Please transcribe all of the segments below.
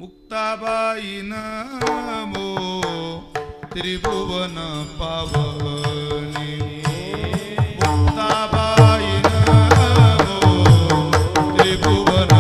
मुक्ताबाई नमो त्रिभुवन पावनी मुक्ताबाई नमो त्रिभुवन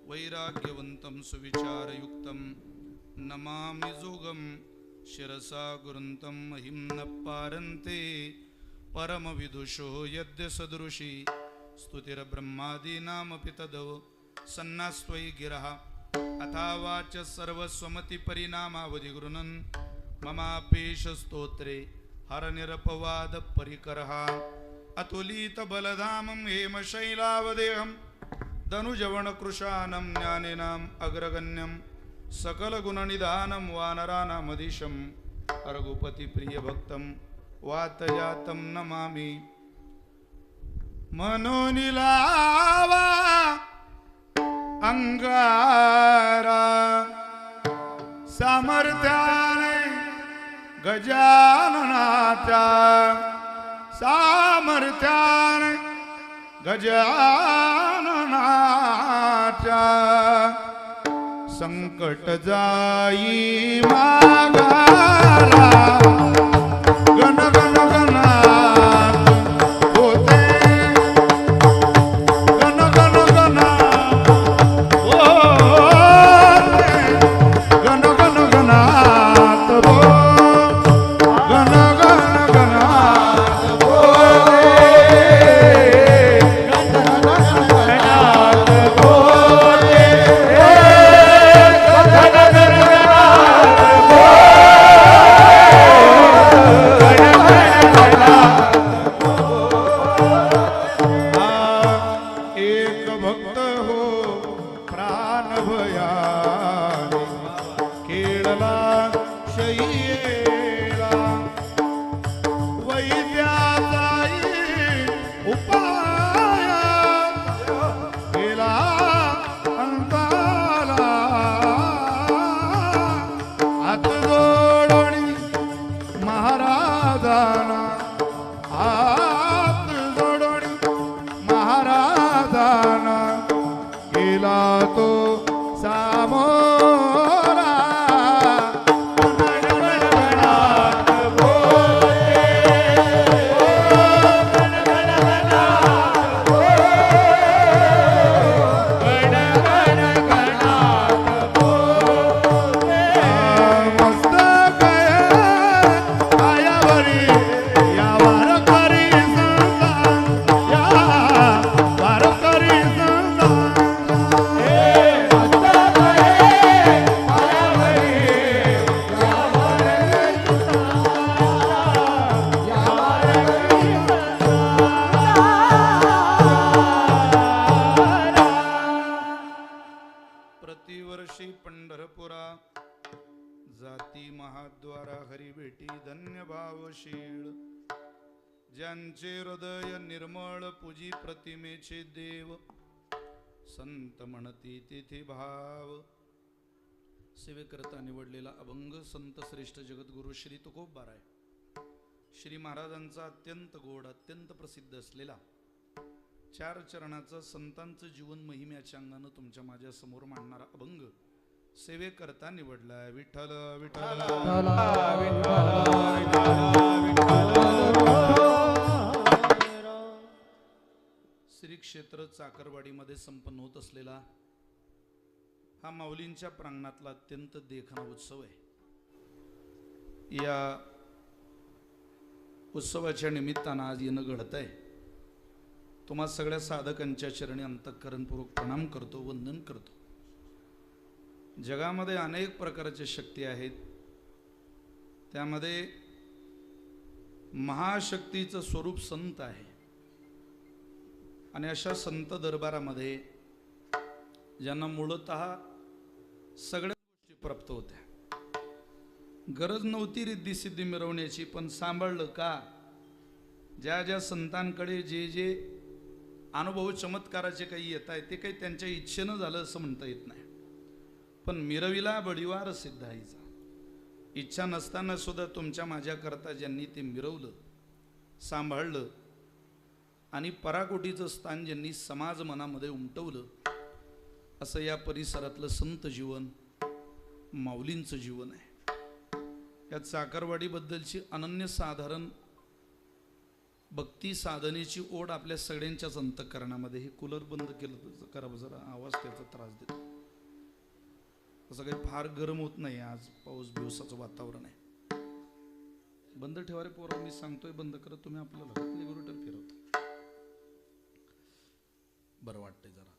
वैराग्यवन्तं सुविचारयुक्तं नमामि जोगं शिरसा गुरुन्तं महिं न पारन्ते परमविदुषो यद्य सदृशी स्तुतिर्ब्रह्मादीनामपि तदव सन्नास्त्वयि गिरः अथावाच सर्वस्वमतिपरिणामावधि गृह्णन् ममापेशस्तोत्रे हरनिरपवादपरिकरः अतुलितबलधामं हेमशैलावदेहं धनुजवनकृशानं ज्ञानिनाम् अग्रगण्यं सकलगुणनिधानं वानराणामधीशं रघुपतिप्रियभक्तं वातजातं नमामि मनोनिलावा अंगारा सामर्थ्याने गजाननाच्या सामर्थ्याने गजाननाच्या संकट जाई मागारा गण गण गणात होते गण गण गणात होते गण गण गणात हो गण गण गणात होते महाद्वारा हरी भेटी धन्य भावशीळ ज्यांचे हृदय निर्मळ पूजी प्रतिमेचे देव संत म्हणती तिथे भाव सेवेकरता निवडलेला अभंग संत श्रेष्ठ जगद्गुरु श्री तुकोबाराय श्री महाराजांचा अत्यंत गोड अत्यंत प्रसिद्ध असलेला 4 चरणाचं संतांचं जीवन महिम्याच्या अंगानं तुमच्या माझ्या समोर मांडणारा अभंग सेवेकरता निवडलाय. विठ्ठल विठ्ठल श्री क्षेत्र चाकरवाडीमध्ये संपन्न होत असलेला हा माऊलींच्या प्रांगणातला अत्यंत देखणा उत्सव आहे. या उत्सवाच्या निमित्तानं आज येणं घडत आहे. तुम्हा सगळ्या साधकांच्या चरणी अंतःकरणपूर्वक प्रणाम करतो, वंदन करतो. जगामध्ये अनेक प्रकारच्या शक्ती आहेत. त्यामध्ये महाशक्तीचं स्वरूप संत आहे आणि अशा संत दरबारामध्ये ज्यांना मूळतः सगळ्या गोष्टी प्राप्त होत्या. गरज नव्हती रिद्धी सिद्धी मिरवण्याची, पण सांभाळलं का? ज्या ज्या संतांकडे जे जे अनुभव चमत्काराचे काही येत आहे ते काही त्यांच्या इच्छेनं झालं असं म्हणता येत नाही. पण मिरविला बडिवार सिद्धाईचा. इच्छा नसताना सुद्धा तुमच्या माझ्याकरता ज्यांनी ते मिरवलं, सांभाळलं आणि पराकोटीचं स्थान ज्यांनी समाज मनामध्ये उमटवलं, असं या परिसरातलं संत जीवन माऊलींचं जीवन आहे. या चाकरवाडीबद्दलची अनन्यसाधारण भक्ती साधनेची ओढ आपल्या सगळ्यांच्याच अंतःकरणामध्ये. हे कूलर बंद केलं तर करा जरा, आवाज त्याचा त्रास देतो. असं काही फार गरम होत नाही. आज पाऊस दिवसाचं वातावरण आहे. बंद ठेवा रे पोरं, मी सांगतोय बंद करा, तुम्ही आपल्याला रेग्युलेटर फिरवता. बरं वाटतंय जरा.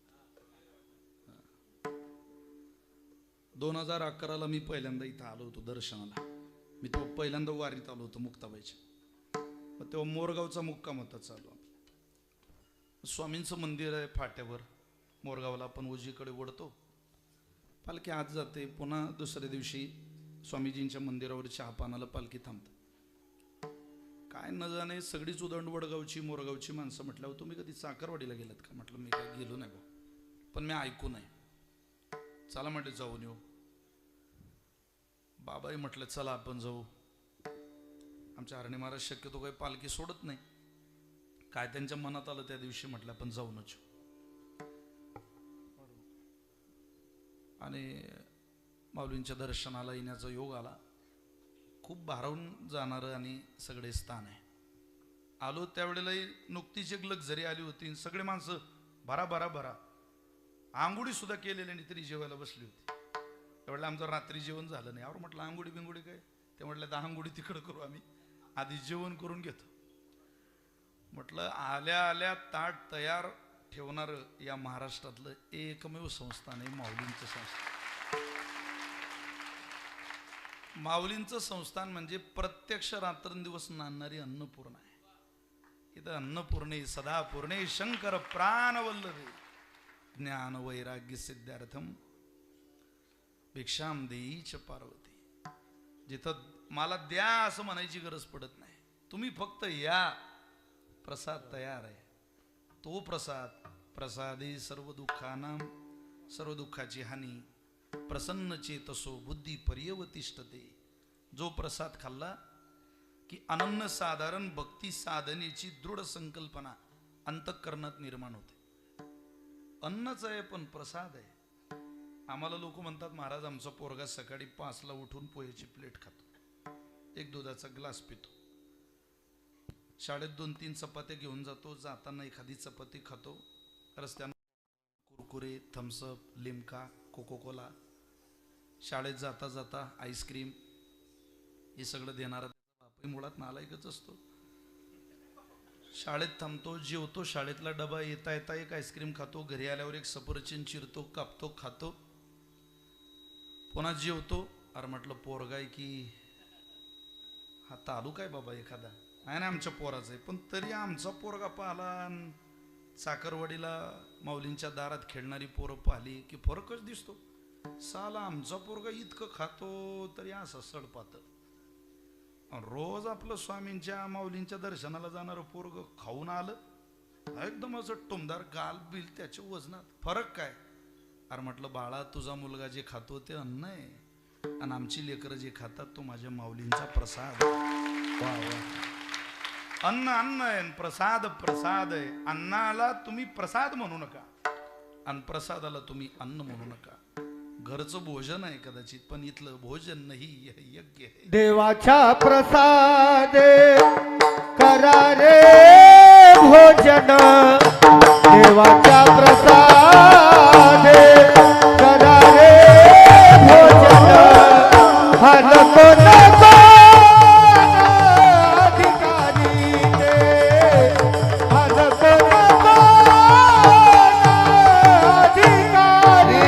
2011ला मी पहिल्यांदा इथं आलो होतो दर्शनाला. मी तो पहिल्यांदा वारीत आलो होतो मुक्ताबाईच्या. मग तेव्हा मोरगावचा मुक्काम होता चालू. स्वामींचं मंदिर आहे फाट्यावर मोरगावला. आपण उजवीकडे वळतो, पालखी आत जाते, पुन्हा दुसऱ्या दिवशी स्वामीजींच्या मंदिरावर चहापानाला पालखी थांबते. काय न जाणे सगळीच उदंड वडगावची मोरगावची माणसं. म्हटल्यावर तुम्ही कधी चाकरवाडीला गेलात का? म्हटलं मी काय गेलो नाही बा, पण मी ऐकू नाही. चला म्हटलं जाऊन येऊ. बाबाही म्हटलं चला आपण जाऊ. आमच्या हरणे महाराज शक्यतो काही पालखी सोडत नाही. काय त्यांच्या मनात आलं त्या दिवशी म्हटलं आपण जाऊनच. आणि माऊलींच्या दर्शनाला येण्याचा योग आला. खूप भारावून जाणारं आणि सगळे स्थान आहे. आलो त्यावेळेलाही नुकतीच एक लक्झरी आली होती. सगळे माणसं भरा भरा भरा. आंघोळी सुद्धा केलेली नाही तरी जेवायला बसली होती. त्यावेळेला आमचं रात्री जेवण झालं नाही. यावर म्हटलं आंघोळी बिंगोळी काय? ते म्हटलं 10 आंघोळी तिकडं करू, आम्ही आधी जेवण करून घेतो. म्हटलं आल्या आल्या ताट तयार ठेवणार या महाराष्ट्रातलं एकमेव संस्थान आहे माऊलींचं संस्थान. माऊलींचं संस्थान म्हणजे प्रत्यक्ष रात्रंदिवस नांदणारी अन्नपूर्णा आहे. इथं अन्नपूर्णे सदापूर्णे शंकर प्राणवल्लभे ज्ञान वैराग्य सिद्धार्थम भिक्षाम देईच पार्वती. जिथं मला द्या असं म्हणायची गरज पडत नाही. तुम्ही फक्त या, प्रसाद तयार आहे. तो प्रसाद प्रसादे सर्व दुःखानां सर्व दुःखाची हानी प्रसन्न चेतसो बुद्धी पर्यवतिष्ठते. जो प्रसाद खाल्ला की अनन्य साधारण भक्ती साधनेची दृढ संकल्पना अंतःकरणात निर्माण होते. अन्नच आहे पण प्रसाद आहे. आम्हाला लोक म्हणतात महाराज आमचा पोरगा सकाळी 5ला उठून पोह्याची प्लेट खातो, एक दुधाचा ग्लास पितो, शाळेत 2-3 चपात्या घेऊन जातो, जाताना एखादी चपाती खातो, रस्त्यानं Kurkure Thums Up Limca Coca Cola, शाळेत जाता जाता आईस्क्रीम, हे सगळं देणारा बापही मुळात नालायकच असतो. शाळेत थांबतो, जेवतो, शाळेतला डबा येता येता एक आईस्क्रीम खातो, घरी आल्यावर एक सफरचंद चिरतो, कापतो, खातो, पुन्हा जेवतो. अरे म्हटलं पोरगा आहे की हा तालुका आहे बाबा एखादा, आहे ना आमच्या पोराचा आहे, पण तरी आमचा पोरगा पाहला. चाकरवाडीला माऊलींच्या दारात खेळणारी पोरं पाहिली की फरकच दिसतो. साला आमचा पोरगा इतकं खातो तरी असं सडपात. रोज आपलं स्वामींच्या माऊलींच्या दर्शनाला जाणारं पोरग खाऊन आलं एकदम असं टुमदार गाल बिल त्याच्या वजनात. फरक काय? अरे म्हटलं बाळा, तुझा मुलगा जे खातो ते अन्न आहे आणि आमची लेकरं जे खातात तो माझ्या माऊलींचा प्रसाद. अन्न अन्न आहे, प्रसाद प्रसाद आहे. अन्नाला तुम्ही प्रसाद म्हणू नका आणि प्रसादाला तुम्ही अन्न म्हणू नका. घरचं भोजन आहे कदाचित, पण इथलं भोजन नाही, यज्ञ आहे. देवाच्या प्रसाद करा रे भोजन, देवाच्या प्रसाद करा रे भोजन, हर कोण अधिकारी दे, हर कोण अधिकारी.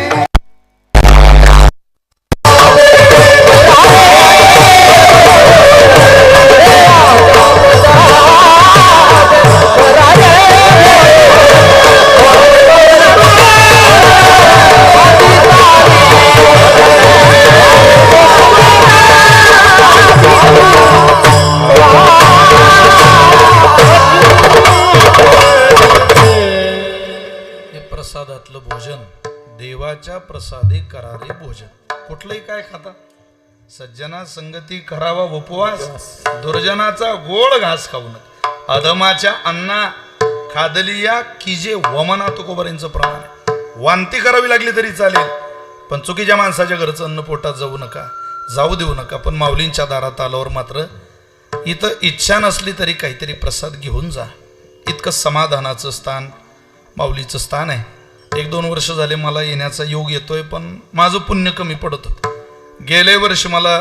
प्रसादातलं भोजन देवाच्या प्रसादी करारे भोजन. कुठलंही काय खाता, सज्जना संगती करावा उपवास, दुर्जनाचा गोड घास खाऊ नका. अधमाच्या अन्ना खादलिया की जे वमना तुकोबरींचं प्रमाण आहे. वांती करावी लागली तरी चालेल, पण चुकीच्या माणसाच्या घरचं अन्न पोटात जाऊ देऊ नका. पण माऊलींच्या दारात आल्यावर मात्र इथं इच्छा नसली तरी काहीतरी प्रसाद घेऊन जा. इतकं समाधानाचं स्थान माऊलीचं स्थान आहे. 1-2 वर्ष झाले मला येण्याचा योग येतोय, पण माझं पुण्य कमी पडत होतं. गेले वर्षी मला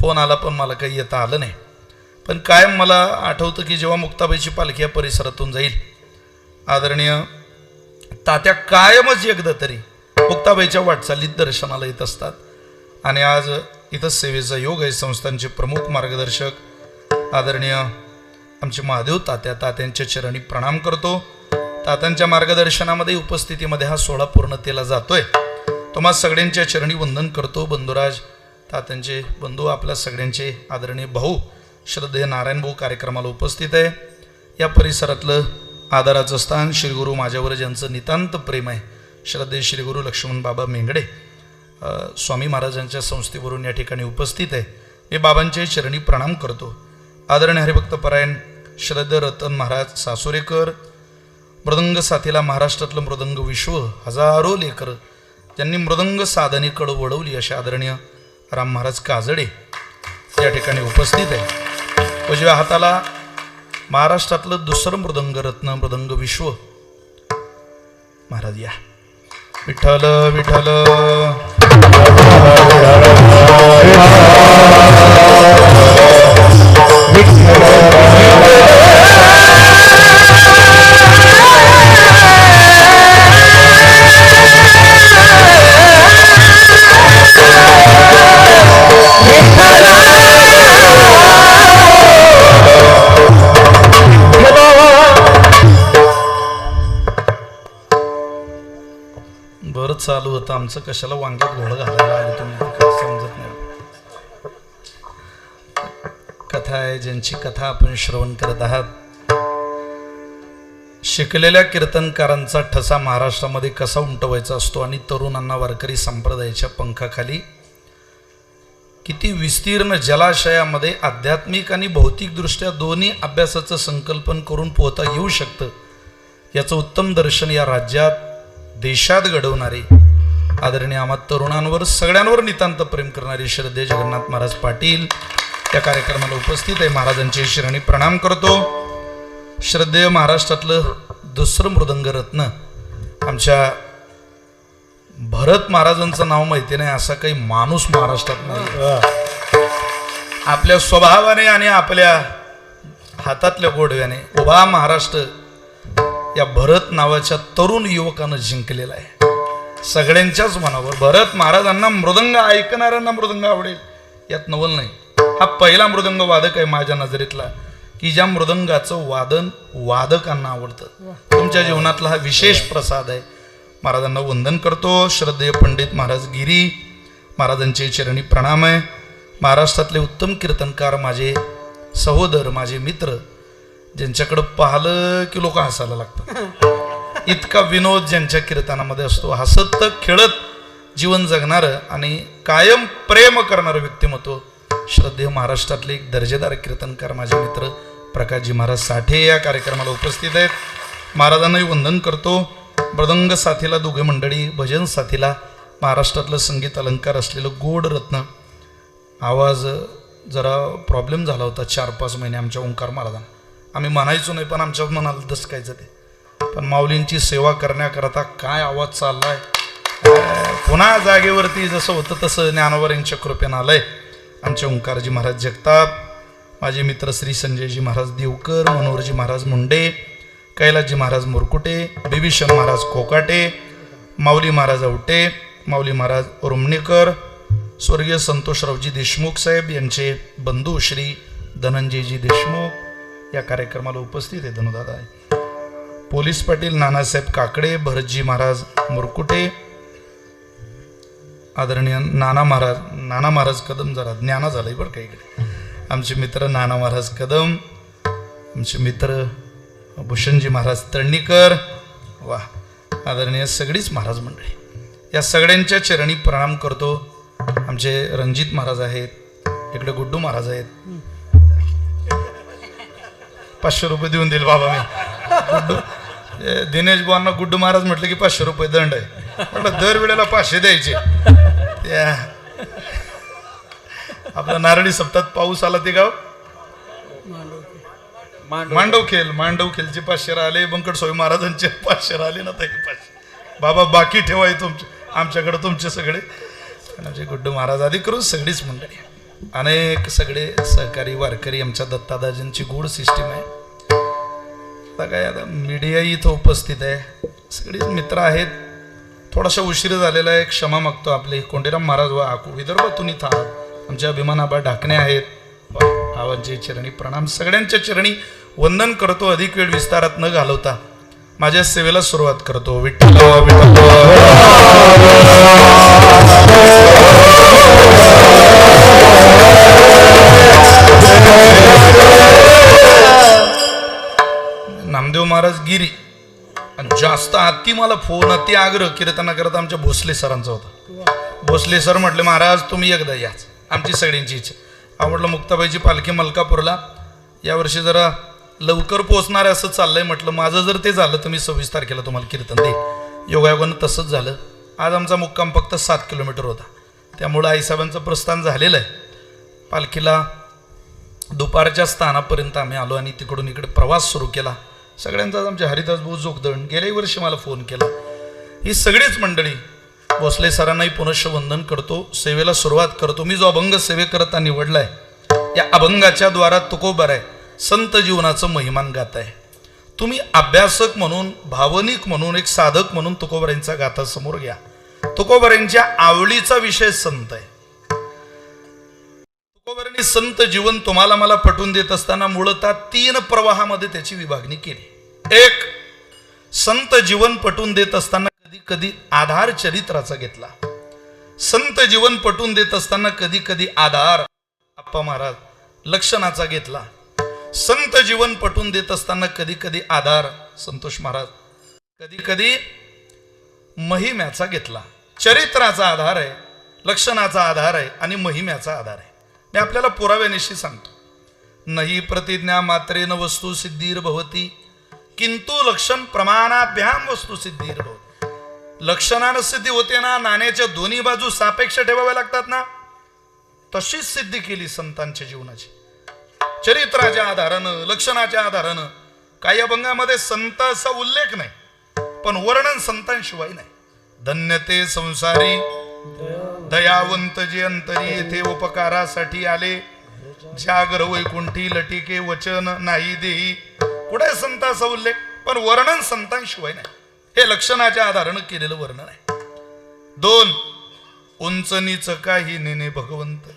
फोन आला पण मला काही येता आलं नाही. पण कायम मला आठवतं की जेव्हा मुक्ताबाईची पालखी या परिसरातून जाईल, आदरणीय तात्या कायमच एकदा तरी मुक्ताबाईच्या वाटचालीत दर्शनाला येत असतात. आणि आज इथं सेवेचा योग आहे. संस्थांचे प्रमुख मार्गदर्शक आदरणीय आमचे महादेव तात्यांच्या चरणी प्रणाम करतो. तात्यांच्या मार्गदर्शनामध्ये उपस्थितीमध्ये हा सोहळा पूर्णतेला जातोय. तुम्हा सगळ्यांच्या चरणी वंदन करतो. बंधुराज तात्यांचे बंधू आपल्या सगळ्यांचे आदरणीय भाऊ श्रद्धेय नारायण भाऊ कार्यक्रमाला उपस्थित आहे. या परिसरातलं आदराचं स्थान श्रीगुरु माझ्यावर ज्यांचं नितांत प्रेम आहे, श्रद्धेय श्रीगुरु लक्ष्मण बाबा मेंगडे स्वामी महाराजांच्या संस्थेवरून या ठिकाणी उपस्थित आहे. मी बाबांचे चरणी प्रणाम करतो. आदरणीय हरिभक्तपरायण श्रद्धेय रतन महाराज सासुरेकर, मृदंग साथीला महाराष्ट्रातलं मृदंग विश्व, हजारो लेकर ज्यांनी मृदंग साधनेकडे वळवली अशा आदरणीय राम महाराज काजडे या ठिकाणी उपस्थित आहे. उजव्या हाताला महाराष्ट्रातलं दुसरं मृदंग रत्न मृदंग विश्व महाराज या. विठ्ठल विठ्ठल चालू होतं आमचं, कशाला वांग्यात घोळ घालायला आले तुम्ही समजत नाही. कथा आहे ज्यांची कथा आपण श्रवण करत आहात. शिकलेल्या कीर्तनकारांचा ठसा महाराष्ट्रामध्ये कसा उमटवायचा असतो आणि तरुणांना वारकरी संप्रदायाच्या पंखाखाली किती विस्तीर्ण जलाशयामध्ये आध्यात्मिक आणि भौतिकदृष्ट्या दोन्ही अभ्यासाचं संकल्पन करून पोहता येऊ शकतं, याचं उत्तम दर्शन या राज्यात देशात घडवणारे आदरणीय आम्हा तरुणांवर सगळ्यांवर नितांत प्रेम करणारे श्रद्धेय जगन्नाथ महाराज पाटील या कार्यक्रमाला उपस्थित आहे. महाराजांचे श्रेणी प्रणाम करतो. श्रद्धेय महाराष्ट्रातलं दुसरं मृदंग रत्न आमच्या भरत महाराजांचं नाव माहिती नाही असा काही माणूस महाराष्ट्रात नाही. आपल्या स्वभावाने आणि आपल्या हातातल्या गोडव्याने उभा महाराष्ट्र या भरत नावाच्या तरुण युवकानं जिंकलेला आहे. सगळ्यांच्याच मनावर भरत महाराजांना मृदंग ऐकणाऱ्यांना मृदंग आवडेल यात नवल नाही. हा पहिला मृदंग वादक आहे माझ्या नजरेतला की ज्या मृदंगाचं वादन वादकांना आवडतं. तुमच्या जीवनातला हा विशेष प्रसाद आहे. महाराजांना वंदन करतो. श्रद्धेय पंडित महाराज गिरी महाराजांचे चरणी प्रणाम आहे. महाराष्ट्रातले उत्तम कीर्तनकार माझे सहोदर, माझे मित्र, ज्यांच्याकडं पाहिलं की लोक हसायला लागतात. इतका विनोद ज्यांच्या कीर्तनामध्ये असतो. हसत खेळत जीवन जगणारं आणि कायम प्रेम करणारं व्यक्तिमत्व श्रद्धेय महाराष्ट्रातले एक दर्जेदार कीर्तनकार माझे मित्र प्रकाशजी महाराज साठे या कार्यक्रमाला उपस्थित आहेत. महाराजांनाही वंदन करतो. मृदंग साथीला दोघे मंडळी, भजन साथीला महाराष्ट्रातलं संगीत अलंकार असलेलं गोड रत्न. आवाज जरा प्रॉब्लेम झाला होता 4-5 महिने आमच्या ओंकार महाराजांना. आम्ही म्हणायचो नाही, पण आमच्या मनाला दसकायचं ते. पण माऊलींची सेवा करण्याकरता काय आवाज चाललाय. पुन्हा जागेवरती जसं होतं तसं ज्ञानोबा कृपेनं आलंय. आमचे ओंकारजी महाराज जगताप, माझे मित्र श्री संजयजी महाराज देवकर, मनोहरजी महाराज मुंडे, कैलासजी महाराज मुरकुटे, बिभीषण महाराज कोकाटे, माऊली महाराज आवटे, माऊली महाराज रुमणेकर, स्वर्गीय संतोषरावजी देशमुख साहेब यांचे बंधू श्री धनंजयजी देशमुख या कार्यक्रमाला उपस्थित आहे. धनुदादा आहे. पोलीस पाटील नानासाहेब काकडे, भरतजी महाराज मुरकुटे, आदरणीय नाना महाराज कदम, जरा ज्ञाना झालंय बरं का इकडे. आमचे मित्र नाना महाराज कदम, आमचे मित्र भूषणजी महाराज तळणीकर, वा आदरणीय सगळीच महाराज मंडळी, या सगळ्यांच्या चरणी प्रणाम करतो. आमचे रणजित महाराज आहेत, इकडे गुड्डू महाराज आहेत. 500 रुपये देऊन देईल बाबा मी. गुड्डू दिनेश बुवांना गुड्डू महाराज म्हटलं की 500 रुपये दंड आहे. म्हटलं दरवेळेला 500 द्यायचे. त्या आपला नारळी सप्ताहात पाऊस आला ते गाव मांडवखेलचे 500 राहिले. बंकट स्वामी महाराजांचे 500 राहिले ना. 500 बाबा बाकी ठेवाय तुमचे, आमच्याकडे तुमचे सगळे. आमचे गुड्डू महाराज आधी करून सगळीच मंडळी, अनेक सगळे सहकारी वारकरी, आमच्या दत्तादाजींची गोड सिस्टीम आहे. आता काय, आता मीडिया इथं उपस्थित आहे, सगळीच मित्र आहेत. थोडासा उशीर झालेला आहे, क्षमा मागतो. आपले कोंडेराम महाराज वा विदर्भातून इथं आहात, आमचे अभिमानाबा ढाकणे आहेत. आवांचे चरणी प्रणाम, सगळ्यांच्या चरणी वंदन करतो. अधिक वेळ विस्तारात न घालवता माझ्या सेवेला सुरुवात करतो. विठ्ठल नामदेव महाराज गिरी. आणि जास्त अति मला फोन, अति आग्रह कीर्तना करता आमच्या भोसले सरांचा होता. भोसले सर म्हटले महाराज तुम्ही एकदा याच, आमची सगळ्यांची इच्छा. आवडलं मुक्ताबाईची पालखी मलकापूरला यावर्षी जरा लवकर पोहोचणार आहे असं चाललंय. म्हटलं माझं जर ते झालं तर मी 26 तारखेला तुम्हाला कीर्तन देईल. योगायोगानं तसंच झालं. आज आमचा मुक्काम फक्त 7 किलोमीटर होता, त्यामुळं आईसाहेबांचं प्रस्थान झालेलं आहे. पालखीला दुपारच्या स्थानापर्यंत आम्ही आलो आणि तिकडून इकडे प्रवास सुरू केला. सगळ्यांचाच आमचे हरिदास भाऊ जोगदंड गेल्याही वर्षी मला फोन केला. ही सगळीच मंडळी भोसले सरांनाही पुनश्च वंदन करतो. सेवेला सुरुवात करतो. मी जो अभंग सेवेकरता निवडलाय, या अभंगाच्या द्वारात तुकोबार आहे संत जीवनाचं महिमान गात आहे. तुम्ही अभ्यासक म्हणून, भावनिक म्हणून, एक साधक म्हणून तुकोबारांचा गाथा समोर घ्या. तुकोबारांच्या आवडीचा विषय संत आहे. तुकोबारांनी संत जीवन तुम्हाला मला पटवून देत असताना मूळतः 3 प्रवाहामध्ये त्याची विभागणी केली. एक, संत जीवन पटवून देत असताना कधी कधी आधार चरित्राचा घेतला. संत जीवन पटवून देत असताना कधी कधी आधार आप्पा महाराज लक्षणाचा घेतला. संत जीवन पटवून देत असताना कधी कधी आधार संतोष महाराज, कधी कधी महिम्याचा घेतला. चरित्राचा आधार आहे, लक्षणाचा आधार आहे आणि महिम्याचा आधार आहे. मी आपल्याला पुराव्यानिशी सांगतो. नाही प्रतिज्ञा मात्रेन वस्तू सिद्धीर भवती किंतु लक्षण प्रमाणाभ्याम वस्तू सिद्धीर भवती. लक्षणानं सिद्धी होते ना, नाण्याच्या दोन्ही बाजू सापेक्ष ठेवाव्या लागतात ना, तशीच सिद्धी केली संतांच्या जीवनाची. चरित्राच्या आधारानं, लक्षणाच्या आधारानं. काही अभंगामध्ये संतांचा उल्लेख नाही, पण वर्णन संतांशिवाय नाही. धन्य ते संसारी दयावंत जे अंतरी येथे उपकारासाठी आले. जागर वैकुंठी लटिके वचन नाही देई. कुठे संतांचा उल्लेख, पण वर्णन संतांशिवाय नाही. हे लक्षणाच्या आधारानं केलेलं वर्णन आहे. 2, उंच नीच काही नेने भगवंत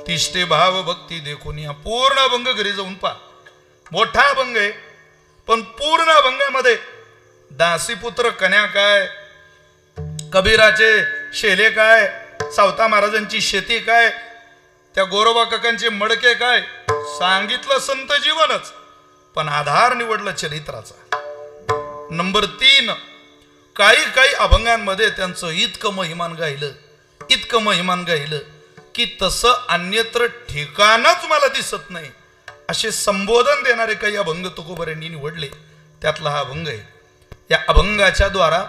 तिष्ठे भाव भक्ती देखून. या पूर्ण अभंग घरी जाऊन पहा. मोठा अभंग आहे, पण पूर्ण अभंगामध्ये दासीपुत्र कन्या काय, कबीराचे शेले काय, सावता महाराजांची शेती काय, त्या गोरोबा काकांचे मडके काय, सांगितलं संत जीवनच, पण आधार निवडला चरित्राचा. नंबर 3, काही अभंगांमध्ये त्यांचं इतकं महिमान गायलं की तसं अन्यत्र ठिकाणच मला दिसत नाही असे संबोधन देणारे काही अभंग तुकोबारांनी निवडले. त्यातला हा अभंग आहे. या अभंगाच्या द्वारा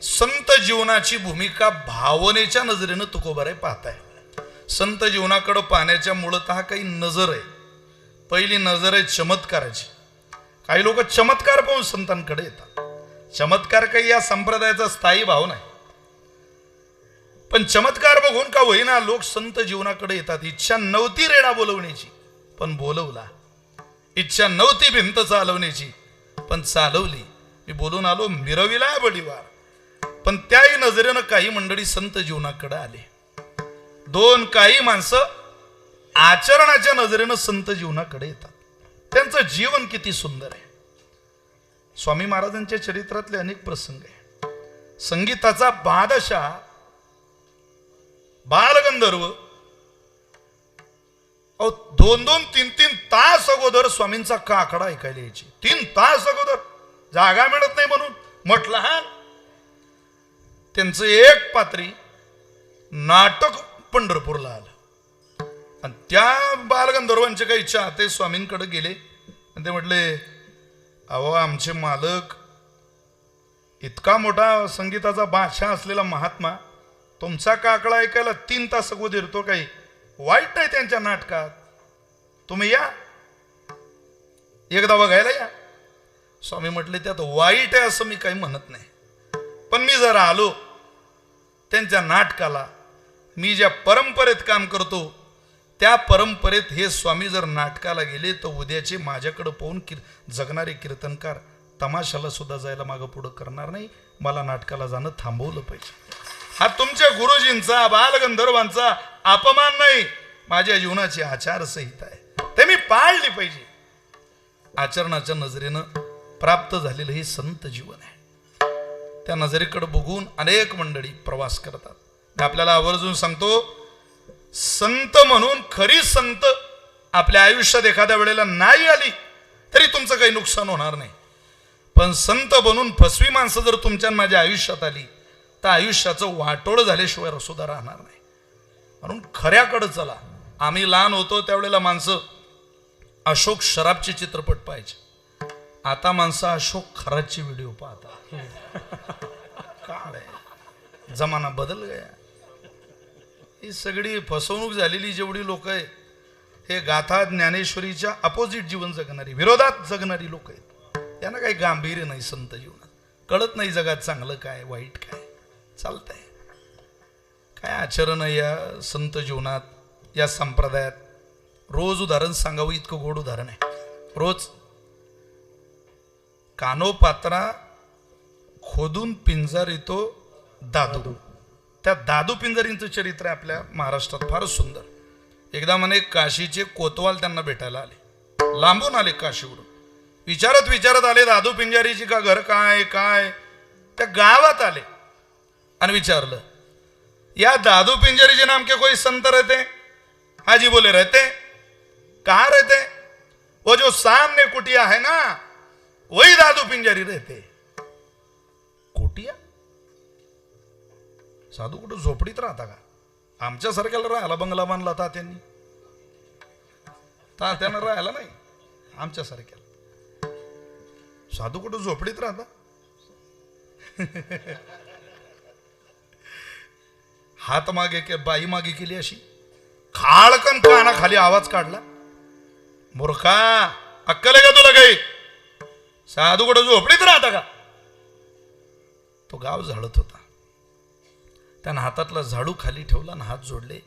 संत जीवनाची भूमिका भावनेच्या नजरेनं तुकोबाराय पाहताय. संत जीवनाकडं पाहण्याच्या मूळतः काही नजर आहे. पहिली नजर आहे चमत्काराची. काही लोक चमत्कार पाहून संतांकडे येतात. चमत्कार काही या संप्रदायाचा स्थायी भाव नाही, पण चमत्कार बघून का होईना लोक संत जीवनाकडे येतात. इच्छा नव्हती रेडा बोलवण्याची, पण बोलवला. इच्छा नव्हती भिंत चालवण्याची, पण चालवली. मी बोलून आलो मिरविला बडीवार. पण त्याही नजरेनं काही मंडळी संत जीवनाकडे आले. 2 काही माणसं आचरणाच्या नजरेनं संत जीवनाकडे येतात. त्यांचं जीवन किती सुंदर आहे. स्वामी महाराजांच्या चरित्रातले अनेक प्रसंग आहे. संगीताचा बादशाह बालगंधर्व 2-2, 3-3 तास अगोदर स्वामींचा काकडा ऐकायला यायची. 3 तास अगोदर जागा मिळत नाही म्हणून म्हटलं हा. त्यांचं एक पात्री नाटक पंढरपूरला आलं आणि त्या बालगंधर्वांची काही इच्छा, ते स्वामींकडे गेले आणि ते म्हटले, अहो आमचे मालक इतका मोठा संगीताचा बादशाह असलेला महात्मा तुमचा काकडा ऐकायला 3 तास अगोदर तो काही वाईट नाही त्यांच्या नाटकात, तुम्ही या एकदा बघायला या. स्वामी म्हटले त्यात वाईट आहे असं मी काही म्हणत नाही, पण मी जर आलो त्यांच्या नाटकाला, मी ज्या परंपरेत काम करतो त्या परंपरेत हे स्वामी जर नाटकाला गेले तर उद्याचे माझ्याकडे पाहून जगणारे कीर्तनकार तमाशाला सुद्धा जायला मागं पुढं करणार नाही. मला नाटकाला जाणं थांबवलं पाहिजे. हा तुमच्या गुरुजींचा बालगंधर्वांचा अपमान नाही, माझ्या जीवनाची आचारसंहिता आहे, ते मी पाळली पाहिजे. आचरणाच्या नजरेनं प्राप्त झालेलं हे संत जीवन आहे. त्या नजरेकडे बघून अनेक मंडळी प्रवास करतात. मी आपल्याला आवर्जून सांगतो, संत म्हणून खरी संत आपल्या आयुष्यात एखाद्या वेळेला नाही आली तरी तुमचं काही नुकसान होणार नाही, पण संत बनून फसवी माणसं जर तुमच्या माझ्या आयुष्यात आली तर आयुष्याचं वाटोळ झाल्याशिवाय सुद्धा राहणार नाही. म्हणून खऱ्याकडे चला. आम्ही लहान होतो त्यावेळेला माणसं अशोक शराबचे चित्रपट पाहायचे. आता माणसं अशोक खराबचे व्हिडिओ पाहतात. काय जमाना बदल गया. ही सगळी फसवणूक झालेली जेवढी लोक आहे हे गाथा ज्ञानेश्वरीच्या अपोजिट जीवन जगणारी, विरोधात जगणारी लोक आहेत. यांना काही गांभीर्य नाही संत जीवनात. कळत नाही जगात चांगलं काय वाईट काय चालतंय. काय आचरण आहे या संत जीवनात, या संप्रदायात. रोज उदाहरण सांगावं इतकं गोड उदाहरण आहे. रोज कानोपात्रा खोदून पिंजारितो दादू. त्या दादू पिंजारींचं चरित्र आहे आपल्या महाराष्ट्रात फारच सुंदर. एकदा म्हणे काशीचे कोतवाल त्यांना भेटायला आले. लांबून आले काशीवरून. विचारत आले दादू पिंजारीची का घर काय काय. त्या गावात आले आणि विचारलं, या दादू पिंजारीचे नाम के कोई संत रहते? हाजी बोले रहते. कहाँ रहते? वो जो सामने कुटिया है ना वही दादू पिंजारी रहते. कुटिया? साधू कुठं झोपडीत राहता का? आमच्यासारख्याला राहायला बंगला बांधला तात्यांनी. तात्यानं राहायला नाही, आमच्यासारख्याला. साधू कुठं झोपडीत राहता? हात मागे के बाई मागे केली अशी खाळकन कानाखाली आवाज काढला. मूर्खा, अक्कल आहे का तुला काही? साधू कुठं झोपडीत राहता का? तो गाव झाडत होता. त्यानं हातातला झाडू खाली ठेवला आणि हात जोडले.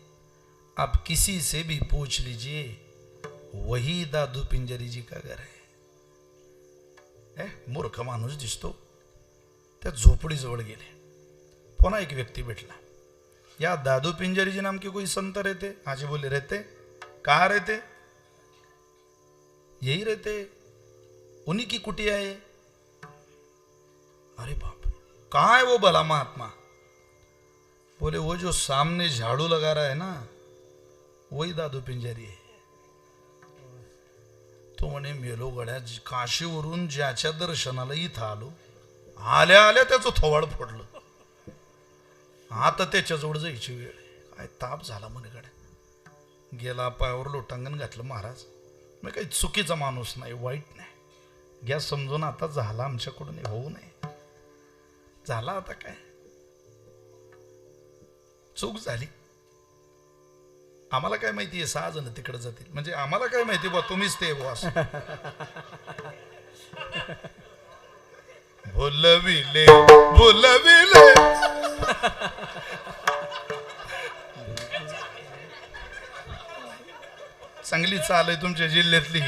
आप किसी से भी पूछ लीजिए वही दादू पिंजारी जी का घर है. मूर्ख माणूस दिसतो. त्या झोपडीजवळ गेले. पुन्हा एक व्यक्ती भेटला. या दादू पिंजारी जी नाम के कोई संत रहते? हाजी बोले रहते. कहाँ रहते? यही रहते, उन्हीं की कुटिया है. अरे बाप, कहाँ है वो भला महात्मा? बोले वो जो सामने झाड़ू लगा रहा है ना वही दादू पिंजारी है. तो म्हणे मेलो गड्या काशीवरून ज्याच्या दर्शनाला इथं आलो आल्या आल्या त्याचं थोवाड फोडलं. आता त्याच्याजवळ जायची वेळ काय ताप झाला म्हणे गड्या. गेला पायावर लोटांगण घातलं महाराज. मी काही चुकीचा माणूस नाही वाईट नाही घ्या समजून. आता झाला आमच्याकडून होऊ नये झाला आता काय चूक झाली. आम्हाला काय माहिती आहे 6 जण तिकडे जातील म्हणजे आम्हाला काय माहिती बा तुम्हीच ते बॉस. बोलविले बोलविले चांगली चाल आहे तुमच्या जिल्ह्यातली.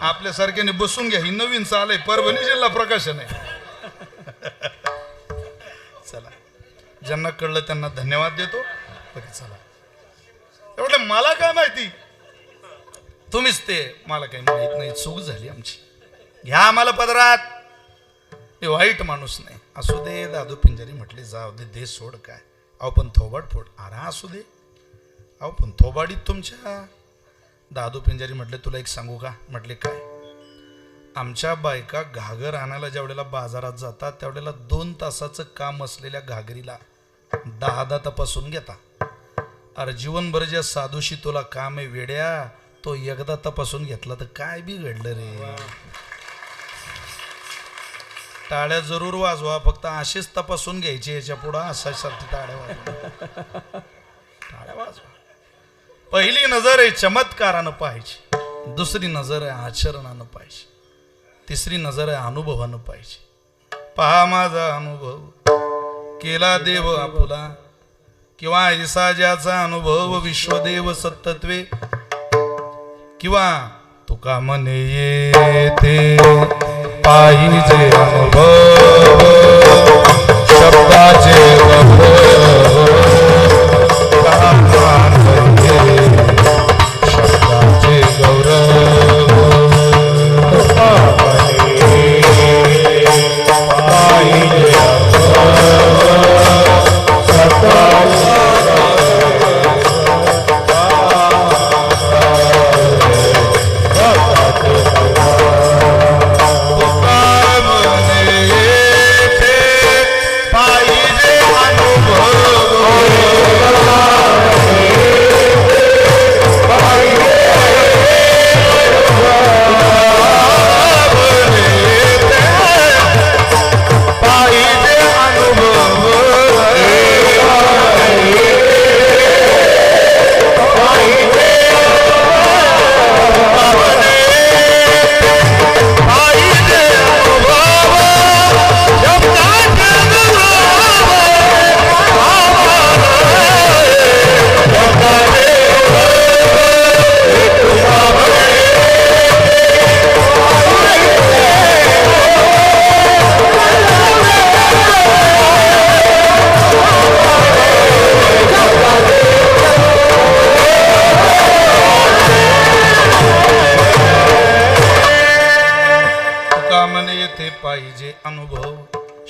आपल्यासारख्याने बसून घ्या ही नवीन चाल आहे. परभणी जिल्हा प्रकाशन आहे. चला ज्यांना कळलं त्यांना धन्यवाद देतो. चला एवढं मला काय माहिती तुम्हीच ते मला काही माहित नाही चूक झाली आमची घ्या आम्हाला पदरात. हे वाईट माणूस नाही असू दे. दादू पिंजारी म्हटले जाऊ दे दे सोड काय अहो पण थोबाड फोड अरे असू दे अहो पण थोबाडीत तुमच्या. दादू पिंजारी म्हटले तुला एक सांगू का. म्हटले काय. आमच्या बायका घागर आणायला ज्यावेळेला बाजारात जातात त्यावेळेला 2 तासाचं काम असलेल्या घागरीला 10 तपासून घेता. अरे जीवनभर ज्या साधूशी तुला काम आहे वेड्या तो एकदा तपासून घेतला तर काय बिघडलं रे. टाळ्या जरूर वाजवा फक्त असेच तपासून घ्यायचे याच्या पुढं असासाठी टाळ्या वाजवा. टाळ्या वाजवा. पहिली नजर आहे चमत्कारानं पाहिजे. दुसरी नजर आहे आचरणानं पाहिजे. तिसरी नजर आहे अनुभवानं पाहिजे. पहा माझा अनुभव केला देव आपुला किंवा ऐसा ज्याचा अनुभव विश्वदेव सत्तत्वे किंवा तुका म्हणे येते पाहिजे अनुभव शब्दाचे शब्दाचे गौरव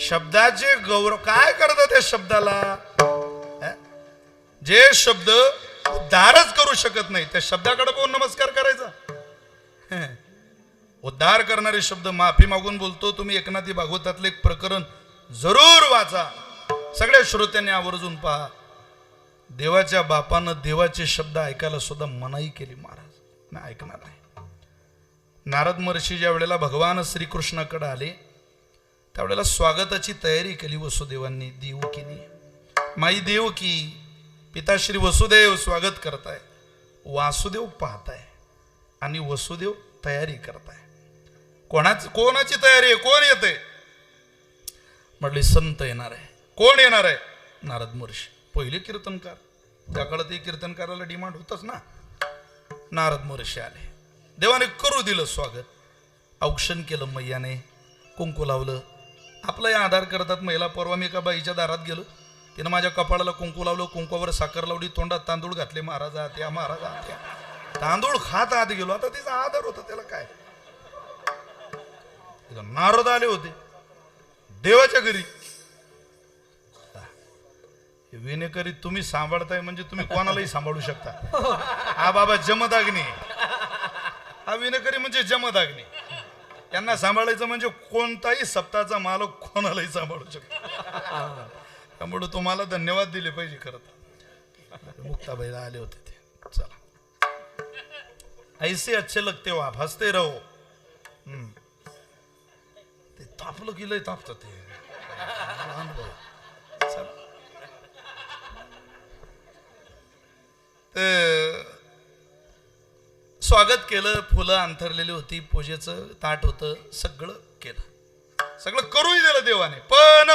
शब्दाचे गौरव काय करतात त्या शब्दाला. जे शब्द उद्धारच करू शकत नाही त्या शब्दाकडे पाहून नमस्कार करायचा. उद्धार करणारे शब्द माफी मागून बोलतो. तुम्ही एकनाथी भागवतातले एक प्रकरण जरूर वाचा. सगळ्या श्रोत्यांनी आवर्जून पहा. देवाच्या बापानं देवाचे शब्द ऐकायला सुद्धा मनाई केली. महाराज नाही ऐकणार आहे. नारद महर्षी ज्या वेळेला भगवान श्रीकृष्णाकडे आले त्यावेळेला स्वागताची तयारी केली वसुदेवांनी. देवकीने माई देवकी पिताश्री वसुदेव स्वागत करताय. वासुदेव पाहताय आणि वसुदेव तयारी करताय. कोणाची तयारी आहे. कोण येते म्हटले संत येणार आहे. कोण येणार आहे. नारद महर्षी पहिले कीर्तनकार. त्या काळात कीर्तनकाराला डिमांड होतच ना. नारद महर्षी आले. देवाने करू दिलं स्वागत. औक्षण केलं मैयाने. कुंकू लावलं. आपला या आधार करतात महिला. परवा मी एका बाईच्या दारात गेलो. तिनं माझ्या कपाळाला कुंकू लावलं. कुंकूवर साखर लावली. तोंडात तांदूळ घातले. महाराजा त्या महाराजा त्या. तांदूळ खात आत गेलो. आता तिचा आधार होता त्याला काय. नारद आले होते देवाच्या घरी. विनेकरी तुम्ही सांभाळताय म्हणजे तुम्ही कोणालाही सांभाळू शकता. हा बाबा जमदाग्नी, हा विनेकरी म्हणजे जमदाग्नी. यांना सांभाळायचं म्हणजे कोणताही सप्ताहाचा मालक कोणालाही सांभाळू शकतो. त्यामुळे तुम्हाला धन्यवाद दिले पाहिजे. खरं तर मुक्ताबाईला आले होते ते. चला, ऐसे अच्छे लगते हो आप, हसते रहो. ते तापलं की लय तापतं ते. स्वागत केलं, फुलं अंथरलेली होती, पूजेचं ताट होतं, सगळं केलं, सगळं करूही दिलं देवाने. पण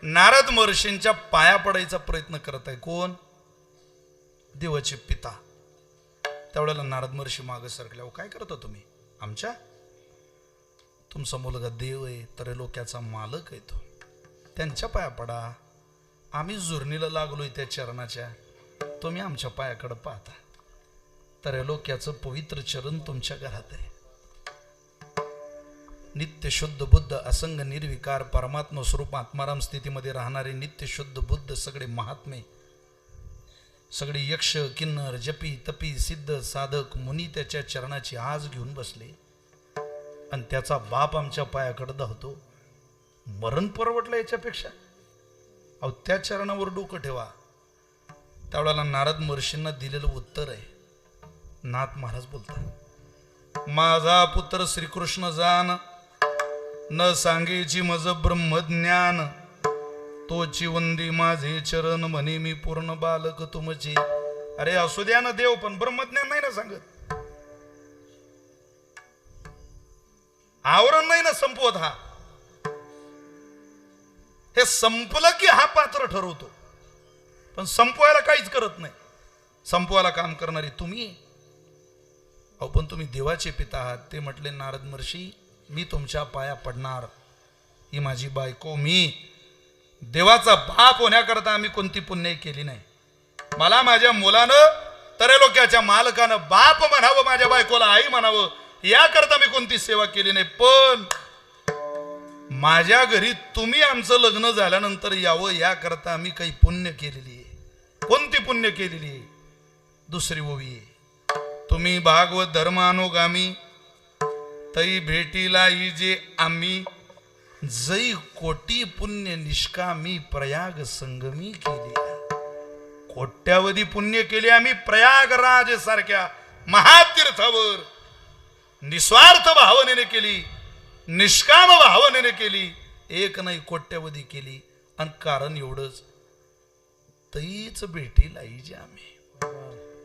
नारद महर्षींच्या पाया पडायचा प्रयत्न करत आहे कोण? देवाचे पिता. त्यावेळेला नारद महर्षी मागे सरकल्यावर, काय करता तुम्ही? आमच्या तुमचा मुलगा देव आहे, त्रैलोक्याचा मालक आहे, तो त्यांच्या पाया पडा. आम्ही जुर्नीला लागलोय त्या चरणाच्या, तुम्ही आमच्या पायाकडे पाहता. त्रैलोक्याचं पवित्र चरण तुमच्या घरात आहे. नित्य शुद्ध बुद्ध, असंग निर्विकार परमात्मा स्वरूप आत्माराम स्थितीमध्ये राहणारे नित्य शुद्ध बुद्ध सगळे महात्मे, सगळे यक्ष किन्नर जपी तपी सिद्ध साधक मुनी त्याच्या चरणाची आज घेऊन बसले. आणि त्याचा बाप आमच्या पायाकडे धावतो. मरण परवडलं याच्यापेक्षा? अहो, त्या चरणावर डोकं ठेवा. त्यावेळेला नारद महर्षींना दिलेलं उत्तर आहे. नाथ महाराज बोलतात, माझा पुत्र श्रीकृष्ण जान, न सांगेची मज ब्रह्मज्ञान, तोची वंदी माझे चरण, म्हणे मी पूर्ण बालक तुमचे. अरे असू द्या ना देव, पण ब्रह्मज्ञान नाही ना सांगत, आवरण नाही ना संपवत. हा हे संपलं की हा पात्र ठरवतो, पण संपवायला काहीच करत नाही. संपवायला काम करणारी तुम्ही. अहो, पण तुम्ही देवाचे पिता आहात. ते म्हटले, नारद महर्षी मी तुमच्या पाया पडणार. ही माझी बायको, मी देवाचा बाप होण्याकरता आम्ही कोणती पुण्य केली नाही. मला माझ्या मुलानं त्रैलोक्याच्या मालकानं बाप म्हणावं, माझ्या बायकोला आई म्हणावं, याकरता मी कोणती सेवा केली नाही. पण माझ्या घरी तुम्ही आमचं लग्न झाल्यानंतर यावं याकरता आम्ही काही पुण्य केलेली आहे. कोणती पुण्य केलेली आहे? दुसरी ओवी आहे, तुम्ही भागवत धर्मानुगामी, तई भेटीला जे आम्ही, जई कोटी पुण्य निष्कामी, प्रयाग संगमी केली. कोट्यावधी पुण्य केले आम्ही प्रयागराज सारख्या महातीर्थावर. निस्वार्थ भावनेने केली, निष्काम भावनेने केली, एक नाही कोट्यावधी केली. आणि कारण एवढंच, तईच भेटीला जे आम्ही,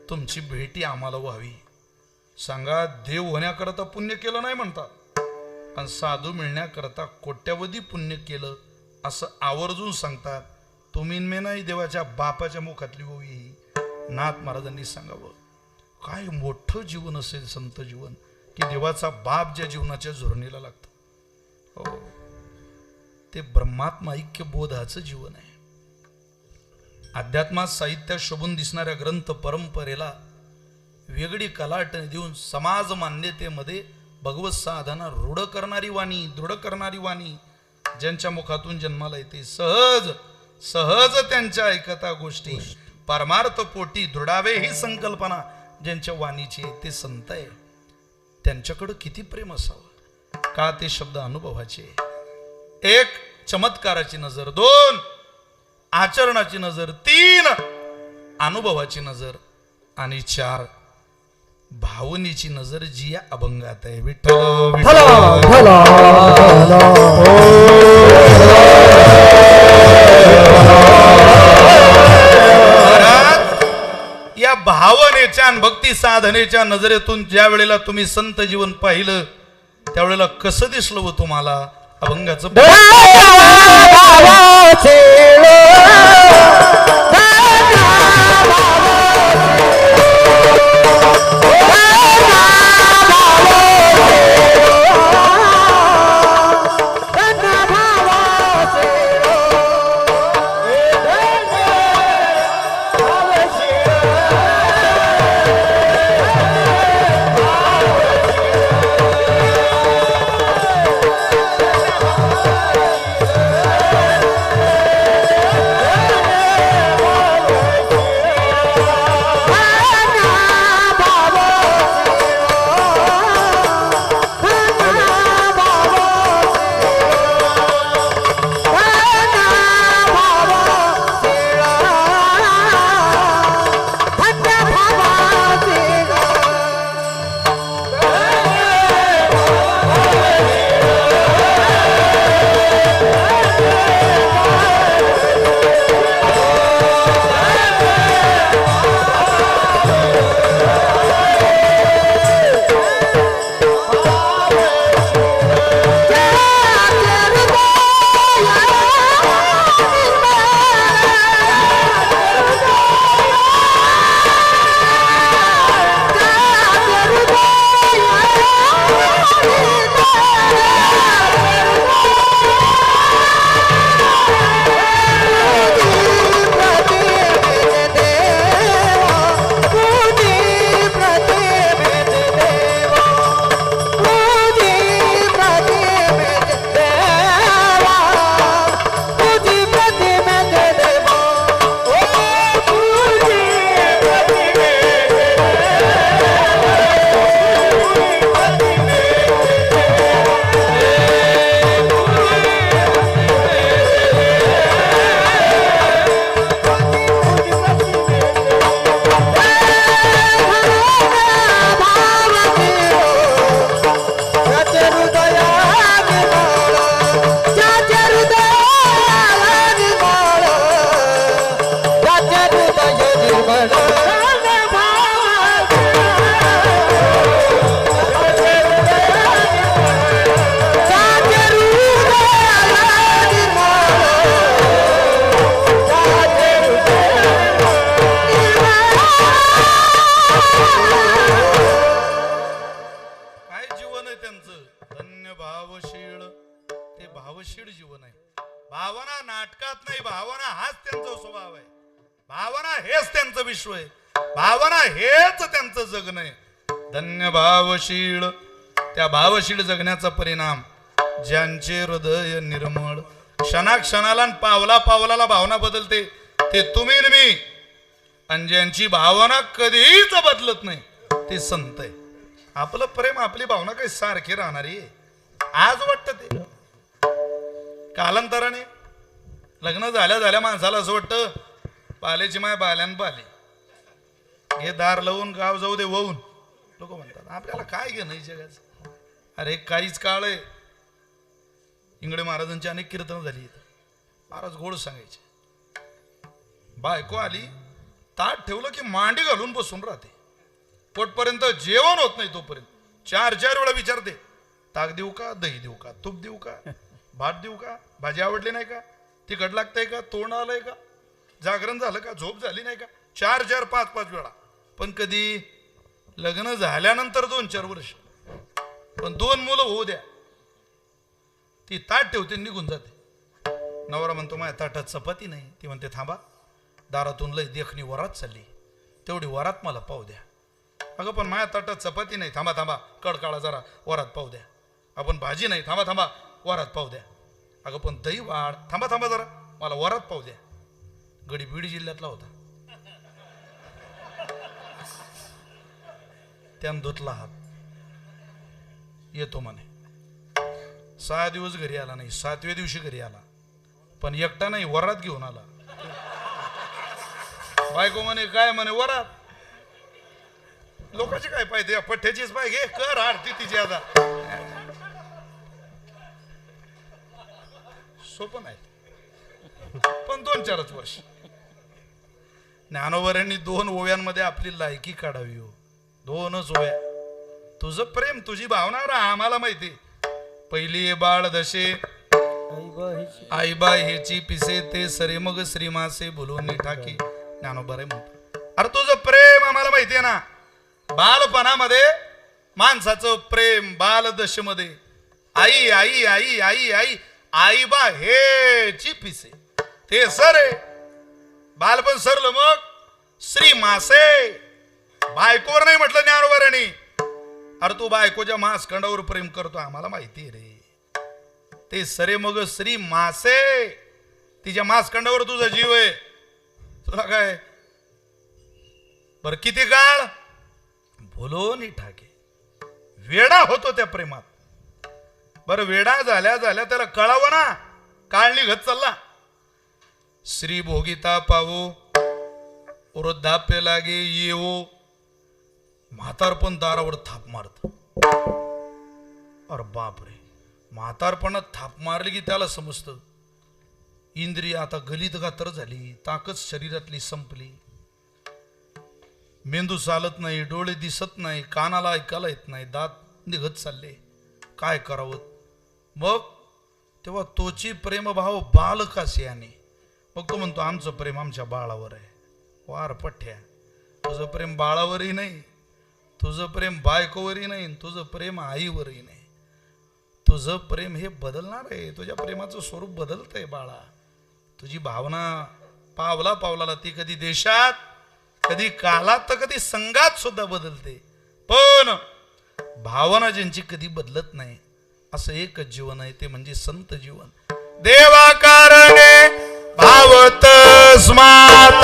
तुमची भेटी आम्हाला व्हावी. सांगा, देव होण्याकरता पुण्य केलं नाही म्हणतात, आणि साधू मिळण्याकरता कोट्यावधी पुण्य केलं असं आवर्जून सांगतात. तुम्ही मे नाही, देवाच्या बापाच्या मुखातली ओवी ही नाथ महाराजांनी सांगावं. काय मोठं जीवन असेल संत जीवन, की देवाचा बाप ज्या जीवनाच्या जोरणीला लागतो. हो, ते ब्रह्मात्मा ऐक्य बोधाचं जीवन आहे. अध्यात्मात साहित्यात शोभून दिसणाऱ्या ग्रंथ परंपरेला वेगळी कलाटणी देऊन समाज मान्यतेमध्ये भगवत साधना रूढ करणारी वाणी, दृढ करणारी वाणी ज्यांच्या मुखातून जन्माला येते, सहज सहज त्यांच्या ऐकता गोष्टी, परमार्थ पोटी दृढावे ही संकल्पना ज्यांच्या वाणीची, ते संत आहे. त्यांच्याकडं किती प्रेम असावं. का? ते शब्द अनुभवाचे. एक, चमत्काराची नजर. दोन, आचरणाची नजर. तीन, अनुभवाची नजर. आणि चार, भावनेची नजर, जी या अभंगात आहे. विठ्ठल या भावनेच्या आणि भक्ती साधनेच्या नजरेतून ज्या वेळेला तुम्ही संत जीवन पाहिलं, त्यावेळेला कसं दिसलं हो तुम्हाला अभंगाचं? नाटकात नाही, भावना हाच त्यांचा स्वभाव आहे. भावना हेच त्यांचं विश्व आहे. भावना हेच त्यांचं जगणं आहे. धन्य भावशील. त्या भावशील जगण्याचा परिणाम ज्यांचे हृदय निर्मळ, क्षणाक्षणाला पावला पावलाला भावना बदलते, ते तुम्ही न मी. आणि ज्यांची भावना कधीच बदलत नाही, ते संत आहे. आपलं प्रेम, आपली भावना काही सारखी राहणारी आहे. आज वाटतं ते, कालांतराने लग्न झाल्या झाल्या माणसाला असं वाटतं पाल्याची माय बाल्यान पाले, हे दार लावून गाव जाऊ दे वाहून. लोक म्हणतात आपल्याला काय घेणं जगाचं. अरे काहीच काळ आहे. इंगळे महाराजांची अनेक कीर्तन झाली. महाराज गोड सांगायचे, बायको आली ताट ठेवलं की मांडी घालून बसून राहते. पोटपर्यंत जेवण होत नाही तोपर्यंत 4-4 वेळा विचारते, ताक देऊ का, दही देऊ का, तूप देऊ का, भात देऊ का, भाजी आवडली नाही का, तिखट लागतंय का, तोंड आलंय का, जागरण झालं का, झोप झाली नाही का, 4-4, 5-5 वेळा. पण कधी लग्न झाल्यानंतर 2-4 वर्ष, पण 2 मुलं होऊ द्या, ती ताट ठेवते निघून जाते. नवरा म्हणतो माझ्या ताटात चपाती नाही. ती म्हणते थांबा, दारातून लय देखणी वरात चालली, तेवढी वरात मला पाहू द्या. अगं पण माझ्या ताटात चपाती नाही. थांबा थांबा, कडकाळा जरा वरात पाहू द्या. आपण भाजी नाही. थांबा थांबा, वरात पाहू द्या. अगं पण दही वाढ. थांबा थांबा जरा, मला वरात पाहू द्या. गडी बीड जिल्ह्यातला होता. त्यानं धुतला हात, येतो म्हणे. 6 दिवस घरी आला नाही. 7व्या दिवशी घरी आला, पण एकटा नाही, वरात घेऊन आला. बायको म्हणे काय म्हणे वरात. लोकांची काय पाहिजे, पठ्ठ्याचीच पाहिजे, कर आरती तिची. आता सोपं नाही, पण 2-4च वर्ष. ज्ञानोबरांनी 2 ओव्यांमध्ये आपली लायकी काढावी. 2च ओव्या. तुझं प्रेम, तुझी भावना आम्हाला माहिती. पहिली बाळ दशे आईबा हेची पिसे, ते सरे मग श्रीमासे बोलून ठाकी. ज्ञानोबरे म्हणतो, अरे तुझं प्रेम आम्हाला माहितीये ना. बालपणामध्ये माणसाचं प्रेम, बालदशेमध्ये आई आई आई आई आई आईबा हेची पिसे, ते सरे. बालपण सरलं मग श्री मासे. बायकोवर नाही म्हटलं ज्ञानोबरांनी. अरे तू बायकोच्या मासखंडावर प्रेम करतो आम्हाला माहिती रे. ते सरे मग श्री मासे, तिच्या मासखंडावर तुझा जीव आहे. तुला काय बर किती काळ बोलून ठाके. वेडा होतो त्या प्रेमात. बरं वेडा झाल्या झाल्या त्याला कळावं ना, काळ निघत चालला. श्री भोगिता पावो, वृद्धाप्य लागे येवो, म्हातारपण दारावर थाप मारत. अरे बापरे, म्हातारपणात थाप मारली की त्याला समजतं इंद्रिय आता गलित गातर झाली, ताकद शरीरातली संपली, मेंदू चालत नाही, डोळे दिसत नाही, कानाला ऐकायला येत नाही, दात निघत चालले, काय करावं. मग तेव्हा तोची प्रेमभाव बालकाशी याने. मग तो म्हणतो आमचं प्रेम आमच्या बाळावर आहे. वार पठ्या, तुझं प्रेम बाळावरही नाही, तुझं प्रेम बायकोवरही नाही, तुझं प्रेम आईवरही नाही. तुझं प्रेम हे बदलणार आहे. तुझ्या प्रेमाचं स्वरूप बदलतंय बाळा. तुझी भावना पावला पावलाला ती कधी देशात, कधी कालात, तर कधी संघात सुद्धा बदलते. पण भावना ज्यांची कधी बदलत नाही असं एकच जीवन आहे, ते म्हणजे संत जीवन. देवा कारणे भावत स्मात,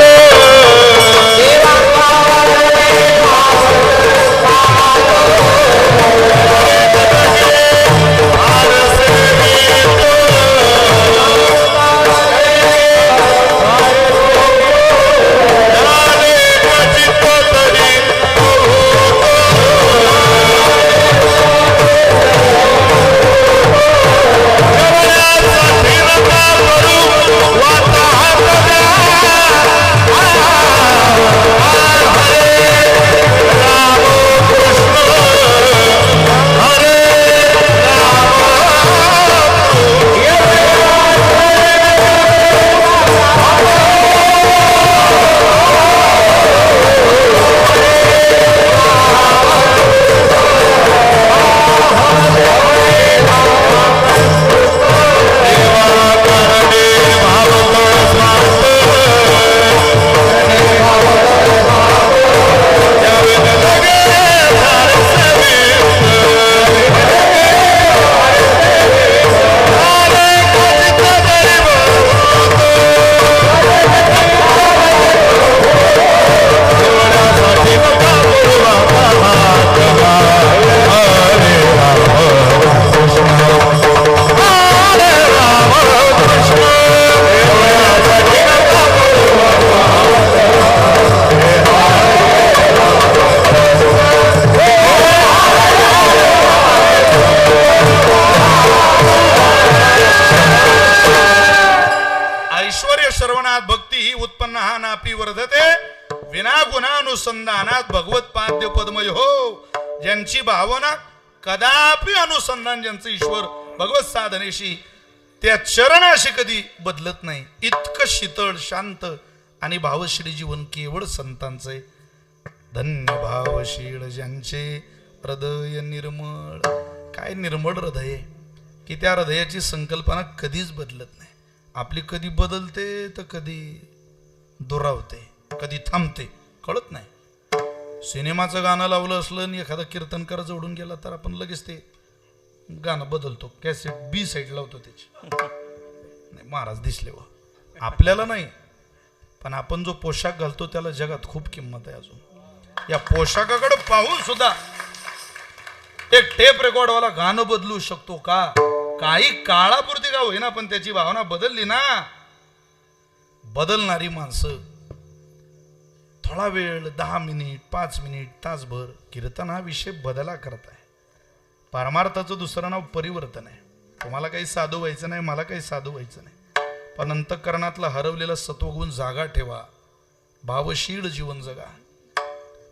भगवत पाद्य पद्मय हो, ज्यांची भावना कदापि अनुसंधान ज्यांचं ईश्वर भगवत साधनेशी त्या चरणाशी कधी बदलत नाही, इतकं शीतळ शांत आणि भावशील जीवन केवळ संतांचं आहे. धन्य भावशील ज्यांचे हृदय निर्मळ. काय निर्मळ हृदय की त्या हृदयाची संकल्पना कधीच बदलत नाही. आपली कधी बदलते तर कधी दुरावते, कधी थांबते, कळत नाही. सिनेमाचं गाणं लावलं असलं आणि एखादा कीर्तनकार जोडून गेला तर आपण लगेच ते गाणं बदलतो, कॅसेट बी साईड लावतो त्याची. नाही, महाराज दिसले व आपल्याला नाही, पण आपण जो पोशाख घालतो त्याला जगात खूप किंमत आहे. अजून या पोशाखाकडे पाहून सुद्धा एक टेप रेकॉर्डवाला गाणं बदलू शकतो का? काही काळापुरती का होईना, पण त्याची भावना बदलली ना. बदलणारी माणसं थोडा वेळ, 10 मिनिट, 5 मिनिट, तासभर कीर्तन हा विषय बदला करत आहे. परमार्थाचं दुसरं नाव परिवर्तन आहे. तुम्हाला काही साधू व्हायचं नाही, मला काही साधू व्हायचं नाही, पण अंतःकरणातला हरवलेला सत्वगुण जागा ठेवा, भावशील जीवन जगा.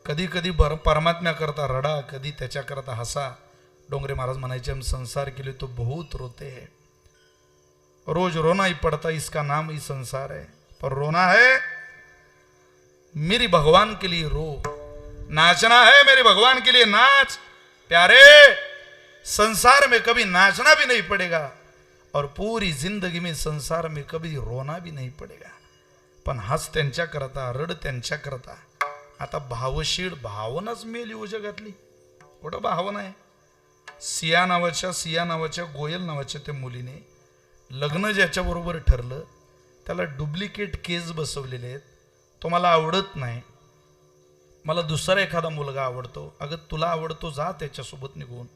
कधी कधी परमात्म्याकरता रडा, कधी त्याच्याकरता हसा. डोंगरे महाराज म्हणायचे, हम संसार के लिए तो बहुत रोते हैं, रोज रोना ही पड़ता, इसका नाम ही संसार है, पर रोना है मेरी भगवान के लिए रो, नाचना है मेरे भगवान के लिए नाच. प्यारे, संसार में कभी नाचना भी नहीं पड़ेगा और पूरी जिंदगी में संसार में कभी रोना भी नहीं पड़ेगा, पण हस त्यांच्या करता, रड त्यांच्या करता. आता भावशीळ भावनाच मेली हो जगातली. कुठं भावना आहे? सिया नावाच्या गोयल नावाच्या त्या मुलीने लग्न ज्याच्याबरोबर ठरलं त्याला डुप्लिकेट केस बसवलेले आहेत. तो मला आवडत नाही, मला दुसरा एखादा मुलगा आवडतो. अगं तुला आवडतो, जा त्याच्यासोबत निघून.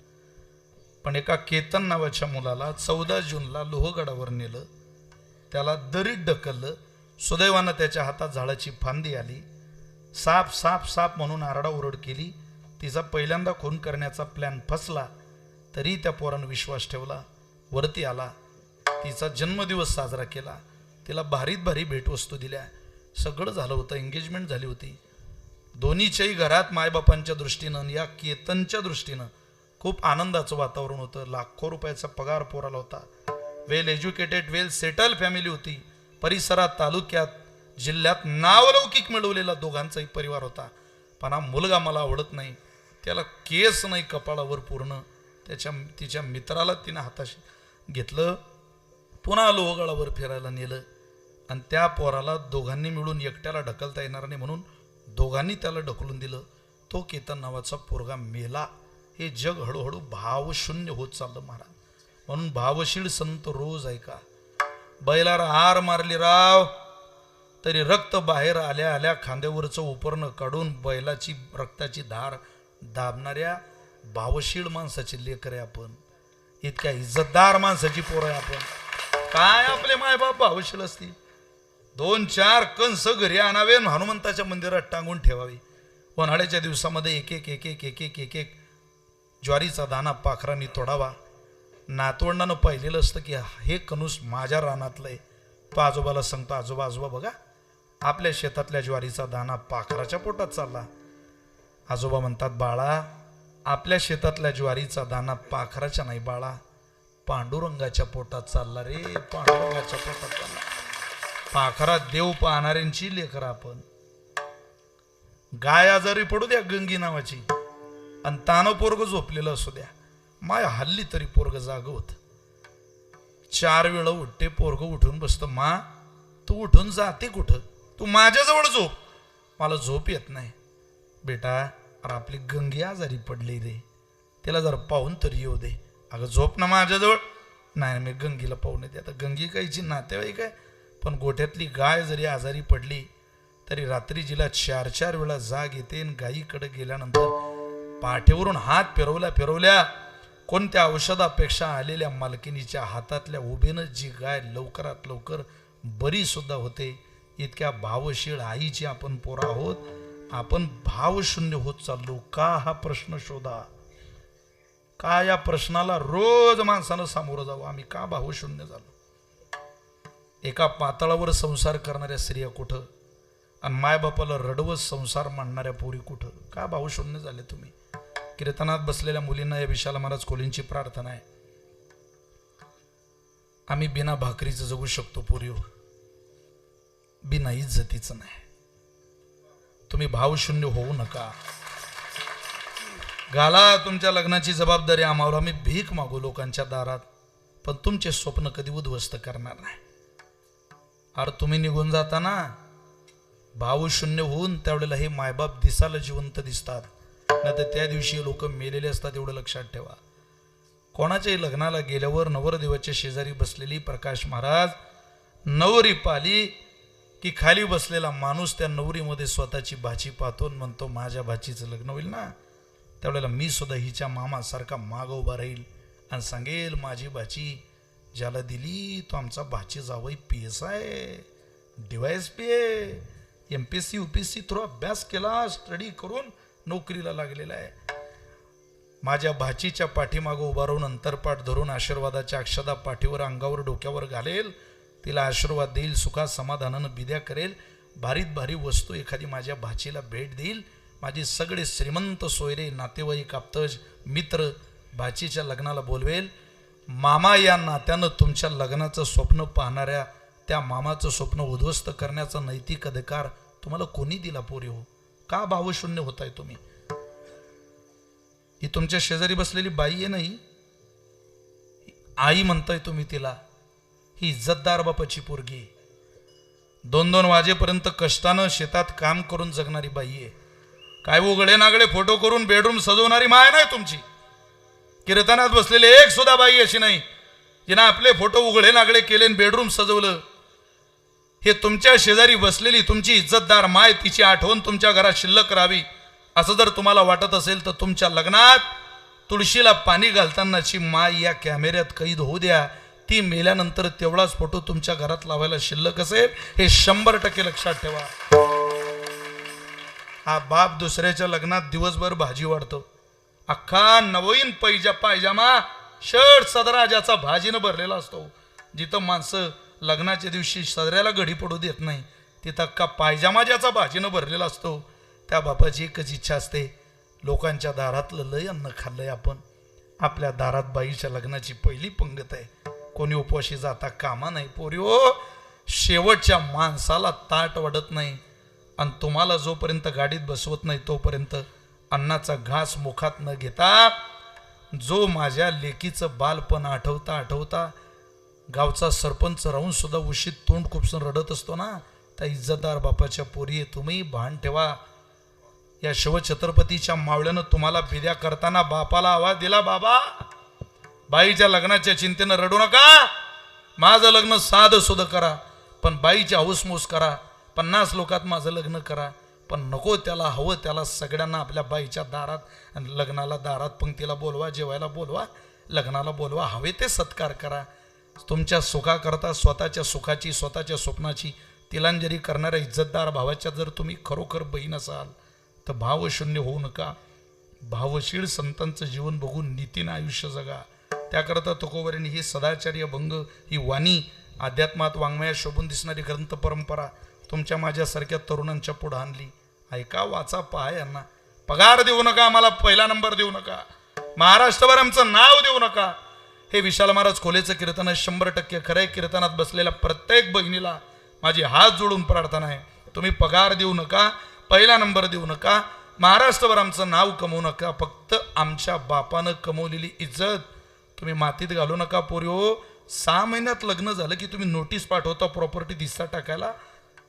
पण एका केतन नावाच्या मुलाला 14 जूनला लोहगडावर नेलं, त्याला दरीत ढकललं. सुदैवानं त्याच्या हातात झाडाची फांदी आली. साप साप साप म्हणून आरडाओरड केली. तिचा पहिल्यांदा खून करण्याचा प्लॅन फसला, तरी त्या पोरानं विश्वास ठेवला, वरती आला, तिचा जन्मदिवस साजरा केला, तिला भारीत भारी भेटवस्तू दिल्या, सगळं झालं होतं. एंगेजमेंट झाली होती. दोन्हीच्याही घरात मायबापांच्या दृष्टीनं या केतनच्या दृष्टीनं खूप आनंदाचं वातावरण होतं. लाखो रुपयाचा पगार पोराला होता. वेल एज्युकेटेड, वेल सेटल फॅमिली होती. परिसरात, तालुक्यात, जिल्ह्यात नावलौकिक मिळवलेला दोघांचाही परिवार होता. पण हा मुलगा मला आवडत नाही, त्याला केस नाही कपाळावर पूर्ण. तिच्या मित्राला तिनं हाताशी घेतलं, पुन्हा लोहगडावर फिरायला नेलं आणि त्या पोराला दोघांनी मिळून एकट्याला ढकलता येणार नाही म्हणून दोघांनी त्याला ढकलून दिलं. तो केतन नावाचा पोरगा मेला. हे जग हळूहळू भावशून्य होत चाललं महाराज. म्हणून भावशील संत रोज ऐका. बैलाला हार मारली राव तरी रक्त बाहेर आल्या आल्या खांद्यावरचं उपरणं काढून बैलाची रक्ताची धार दाबणाऱ्या भावशील माणसाची लेकर आहे आपण. इतक्या इज्जतदार माणसाची पोरं आहे आपण. काय आपले मायबाप भावशील असतील. 2-4 कंस घरी आणावे, हनुमंताच्या मंदिरात टांगून ठेवावे. उन्हाळ्याच्या दिवसामध्ये एक एक ज्वारीचा दाना पाखरांनी तोडावा. नातवंडानं पाहिलेलं असतं की हे कणूस माझ्या रानातलं आहे. तो आजोबाला सांगतो, आजोबा आजोबा बघा, आपल्या शेतातल्या ज्वारीचा दाना पाखराच्या पोटात चालला. आजोबा म्हणतात, बाळा, आपल्या शेतातल्या ज्वारीचा दाना पाखराच्या नाही बाळा, पांडुरंगाच्या पोटात चालला रे, पांडुरंगाच्या पोटात चालला. पाखरात देव पाहणाऱ्यांची लेकर आपण. गाय आजारी पडू द्या गंगी नावाची आणि तानं पोरग झोपलेलं असू द्या, माय हल्ली तरी पोरग जाग होत. 4 वेळा उठते पोरग, उठून बसतं. मा तू उठून जाते कुठं? तू माझ्याजवळ झोप. मला झोप येत नाही. बेटा, अरे आपली गंगी आजारी पडली रे, तिला जरा पाहून तरी येऊ दे. अगं झोप ना माझ्याजवळ. नाही मी गंगीला पाहून येते. आता गंगी काहीची नातेवाईक आहे, पण गोठ्यातली गाय जरी आजारी पडली तरी रात्री जिला 4-4 वेळा जाग येते. गायीकडे गेल्यानंतर पाठीवरून हात फिरवल्या कोणत्या औषधापेक्षा आलेल्या मालकिनीच्या हातातल्या उभेनं जी गाय लवकरात लवकर बरी सुद्धा होते. इतक्या भावशीळ आईची आपण पोरं आहोत. आपण भावशून्य होत चाललो का? हा प्रश्न शोधा. का या प्रश्नाला रोज माणसानं सामोरं जावं. आम्ही का भावशून्य झालो? एका पातळावर संसार करणाऱ्या स्त्रिया कुठं, आणि मायबापाला रडवत संसार मांडणाऱ्या पोरी कुठं? का भावशून्य झाले तुम्ही? कीर्तनात बसलेल्या मुलींना या विशाल महाराज कोलींची प्रार्थना आहे, आम्ही बिना भाकरीचं जगू शकतो पोरीओ, बिना इज्जतीचं नाही. तुम्ही भावशून्य होऊ नका. घाला तुमच्या लग्नाची जबाबदारी आम्हाला, आम्ही भीक मागू लोकांच्या दारात, पण तुमचे स्वप्न कधी उद्ध्वस्त करणार नाही. अरे तुम्ही निघून जाताना भावशून्य होऊन त्यावेळेला हे मायबाप दिसायला जिवंत दिसतात, नाही तर त्या दिवशी लोक मेलेले असतात. एवढं लक्षात ठेवा. कोणाच्याही लग्नाला गेल्यावर नवरदेवाच्या शेजारी बसलेली प्रकाश महाराज नवरी पाली की खाली बसलेला माणूस त्या नवरीमध्ये स्वतःची भाची पाहतो आणि म्हणतो माझ्या भाचीचं लग्न होईल ना, त्यावेळेला मी सुद्धा हिच्या मामासारखा माग उभा राहील आणि सांगेल माझी भाची ज्याला दिली तो आमचा भाची जावई PS आहे, DYSP आहे, MPSC UPSC थ्रू अभ्यास केला, स्टडी करून नोकरीला लागलेला आहे. माझ्या भाचीच्या पाठीमागं उभा राहून अंतरपाठ धरून आशीर्वादाच्या अक्षदा पाठीवर अंगावर डोक्यावर घालेल, तिला आशीर्वाद देईल, सुखात समाधानानं बिद्या करेल, भारीत भारी वस्तू एखादी माझ्या भाचीला भेट देईल. माझे सगळे श्रीमंत सोयरे नातेवाईक आप्तज मित्र भाचीच्या लग्नाला बोलवेल. मामा या नात्यानं तुमच्या लग्नाचं स्वप्न पाहणाऱ्या त्या मामाचं स्वप्न उद्ध्वस्त करण्याचा नैतिक अधिकार तुम्हाला कोणी दिला पोरी हो? का भावशून्य होताय तुम्ही? ही तुमच्या शेजारी बसलेली बाई आहे नाही, आई म्हणताय तुम्ही तिला, ही इज्जतदार बापाची पोरगी, 2-2 वाजेपर्यंत कष्टानं शेतात काम करून जगणारी बाई आहे. काय उघडे नागडे फोटो करून बेडरूम सजवणारी माय नाही तुमची. कीर्तनात बसलेले एक सुद्धा बाई अशी नाही जिनं आपले फोटो उघडे नागडे केले आणि बेडरूम सजवलं. हे तुमच्या शेजारी बसलेली तुमची इज्जतदार माय, तिची आठवण तुमच्या घरात शिल्लक राहावी असं जर तुम्हाला वाटत असेल तर तुमच्या लग्नात तुळशीला पाणी घालतानाची माय या कॅमेऱ्यात कैद होऊ द्या. ती मेल्यानंतर तेवढाच फोटो तुमच्या घरात लावायला शिल्लक असेल, हे 100% लक्षात ठेवा. हा बाप दुसऱ्याच्या लग्नात दिवसभर भाजी वाढतो, अख्खा नवीन पायजामा शर्ट सदरा ज्याचा भाजीनं भरलेला असतो. जिथं माणसं लग्नाच्या दिवशी सदऱ्याला घडी पडू देत नाही तिथं अख्खा पायजामा ज्याचा भाजीनं भरलेला असतो, त्या बापाची एकच इच्छा असते, लोकांच्या दारातलं लय अन्न खाल्लंय आपण, आपल्या दारात बाईच्या लग्नाची पहिली पंगत आहे, कोणी उपवाशी जाता कामा नाही. पोरी हो, शेवटच्या माणसाला ताट वाढत नाही आणि तुम्हाला जोपर्यंत गाडीत बसवत नाही तोपर्यंत अन्नाचा घास मुखात न घेता, जो माझ्या लेकीचं बालपण आठवता गावचा सरपंच राहून सुद्धा उशीत तोंड खुपसून रडत असतो ना, त्या इज्जतदार बापाच्या पोरी तुम्ही भान ठेवा. या शिवछत्रपतीच्या मावळ्यानं तुम्हाला बिद्या करताना बापाला आवाज दिला, बाबा बाईच्या लग्नाच्या चिंतेनं रडू नका, माझं लग्न साधं सुद्धा करा, पण बाईची हौसमौस करा, 50 लोकात माझं लग्न करा, पण नको त्याला हवं त्याला सगळ्यांना आपल्या बाईच्या दारात आणि लग्नाला दारात पंक्तीला बोलवा, जेवायला बोलवा, लग्नाला बोलवा, हवे ते सत्कार करा. तुमच्या सुखाकरता स्वतःच्या सुखाची स्वतःच्या स्वप्नाची तिलांजली करणाऱ्या इज्जतदार भावाच्या जर तुम्ही खरोखर बहीण असाल तर भावशून्य होऊ नका. भावशील संतांचं जीवन बघून नीतीनं आयुष्य जगा. त्याकरता तुकोबरांनी ही सदाचार्य भंग ही वाणी अध्यात्मात वाङ्मयात शोभून दिसणारी ग्रंथ परंपरा तुमच्या माझ्यासारख्या तरुणांच्या पुढे आणली. ऐका, वाचा, पहा. यांना पगार देऊ नका, आम्हाला पहिला नंबर देऊ नका, महाराष्ट्रभर आमचं नाव देऊ नका. हे विशाल महाराज खोलेचं कीर्तन आहे, 100% खरंय. कीर्तनात बसलेल्या प्रत्येक बहिणीला माझी हात जोडून प्रार्थना आहे, तुम्ही पगार देऊ नका, पहिला नंबर देऊ नका, महाराष्ट्रभर आमचं नाव कमवू नका. फक्त आमच्या बापानं कमवलेली इज्जत तुम्ही मातीत घालू नका. पोरी हो, 6 महिन्यात लग्न झालं की तुम्ही नोटीस पाठवता प्रॉपर्टी दिसता टाकायला.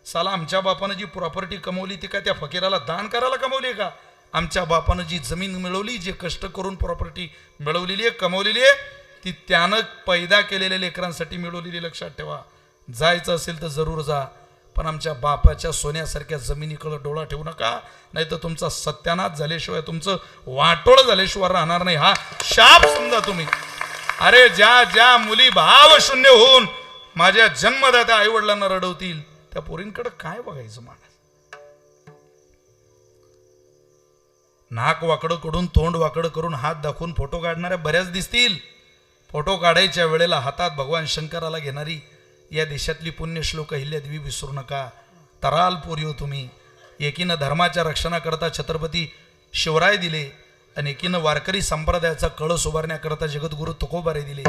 साला आमच्या बापानं जी प्रॉपर्टी कमवली ती काय त्या फकीराला दान करायला कमवली का? आमच्या बापानं जी जमीन मिळवली, जे कष्ट करून प्रॉपर्टी मिळवलेली आहे, कमवलेली आहे, ती त्यानं पैदा केलेल्या लेकरांसाठी मिळवलेली. लक्षात ठेवा. जायचं असेल तर जरूर जा, पण आमच्या बापाच्या सोन्यासारख्या जमिनीकडे डोळा ठेवू नका, नाही तर तुमचा सत्यानाश झाल्याशिवाय, तुमचं वाटोळ झाल्याशिवाय राहणार नाही. हा शाप समजा तुम्ही. अरे ज्या मुली भावशून्य होऊन माझ्या जन्मदात्या आईवडिलांना रडवतील त्या पोरींकडे काय बघायचं माणूस? नाक वाकडं करून तोंड वाकडं करून हात दाखवून फोटो काढणाऱ्या बऱ्याच दिसतील. फोटो काढायच्या वेळेला हातात भगवान शंकराला घेणारी या देशातली पुण्यश्लोक अहिल्यादेवी विसरू नका. तराल पोरी हो तुम्ही. एकीनं धर्माच्या रक्षणाकरता छत्रपती शिवराय दिले आणि एकीनं वारकरी संप्रदायाचा कळस उभारण्याकरता जगद्गुरु तुकोबारे दिले.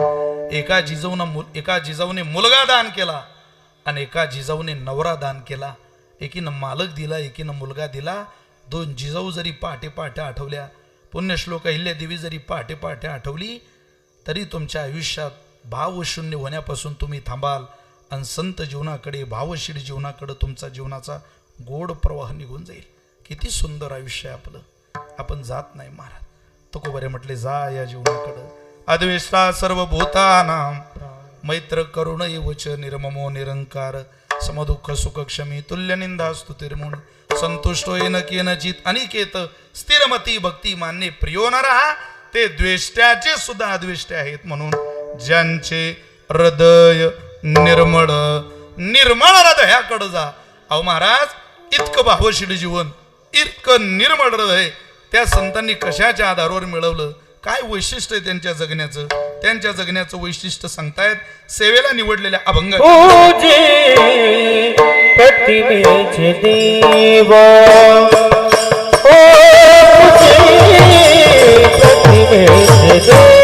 एका जिजाऊने मुलगा दान केला आणि एका जिजाऊने नवरा दान केला. एकीनं मालक दिला, एकीनं मुलगा दिला. दोन जिजाऊ जरी पहाटे पहाटे आठवल्या, पुण्यश्लोक अहिल्यादेवी जरी पहाटे पहाटे आठवली, तरी तुमच्या आयुष्यात भावशून्य होण्यापासून तुम्ही थांबाल आणि संत जीवनाकडे, भावशील जीवनाकडे तुमचा जीवनाचा गोड प्रवाह निघून जाईल. किती सुंदर आयुष्य आहे आपलं. आपण जात नाही महाराज. तुकोबारे म्हटले, जा या जीवनाकडं. अद्वेष्टा सर्वभूतानां मैत्र करुण एवच निर्ममो निरंकार समदुःख सुख क्षमी तुल्य निंदा स्तुतिर्मुन संतुष्टो येन केनचित अनिकेत स्थिरमती भक्ती मान्य प्रियो नरहा ते द्वेष्ट्याचे सुद्धा अद्वेष्ट्य आहेत. म्हणून ज्यांचे हृदय निर्मळ हृदयाकडे जा. अहो महाराज, इतकं भावशील जीवन, इतकं निर्मळ हृदय त्या संतांनी कशाच्या आधारावर मिळवलं? काय वैशिष्ट्य आहे त्यांच्या जगण्याचं? त्यांच्या जगण्याचं वैशिष्ट्य सांगतायत सेवेला निवडलेल्या अभंग. प्रतिमेचे देव प्रतिमेचे देव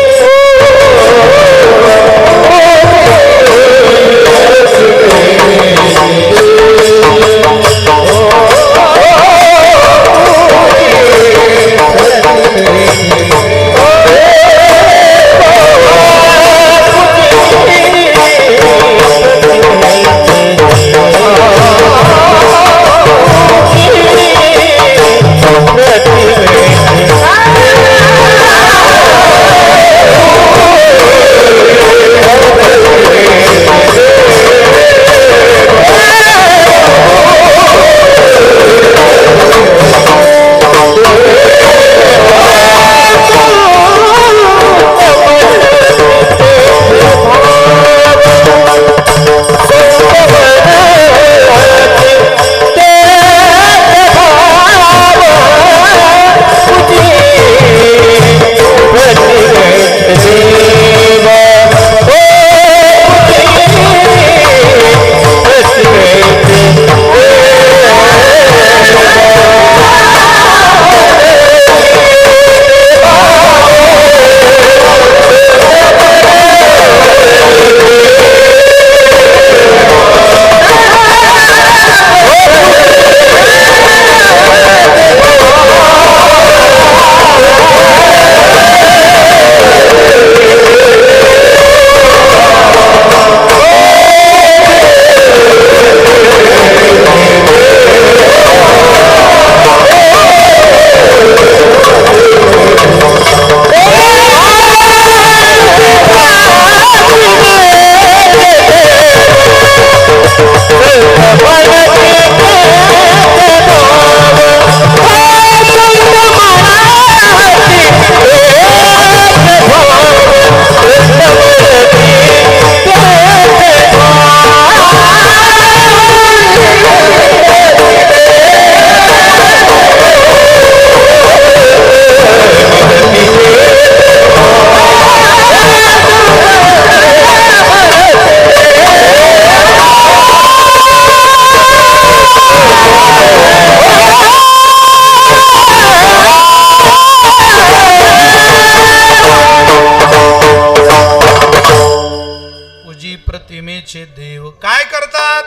प्रतिमेचे देव काय करतात?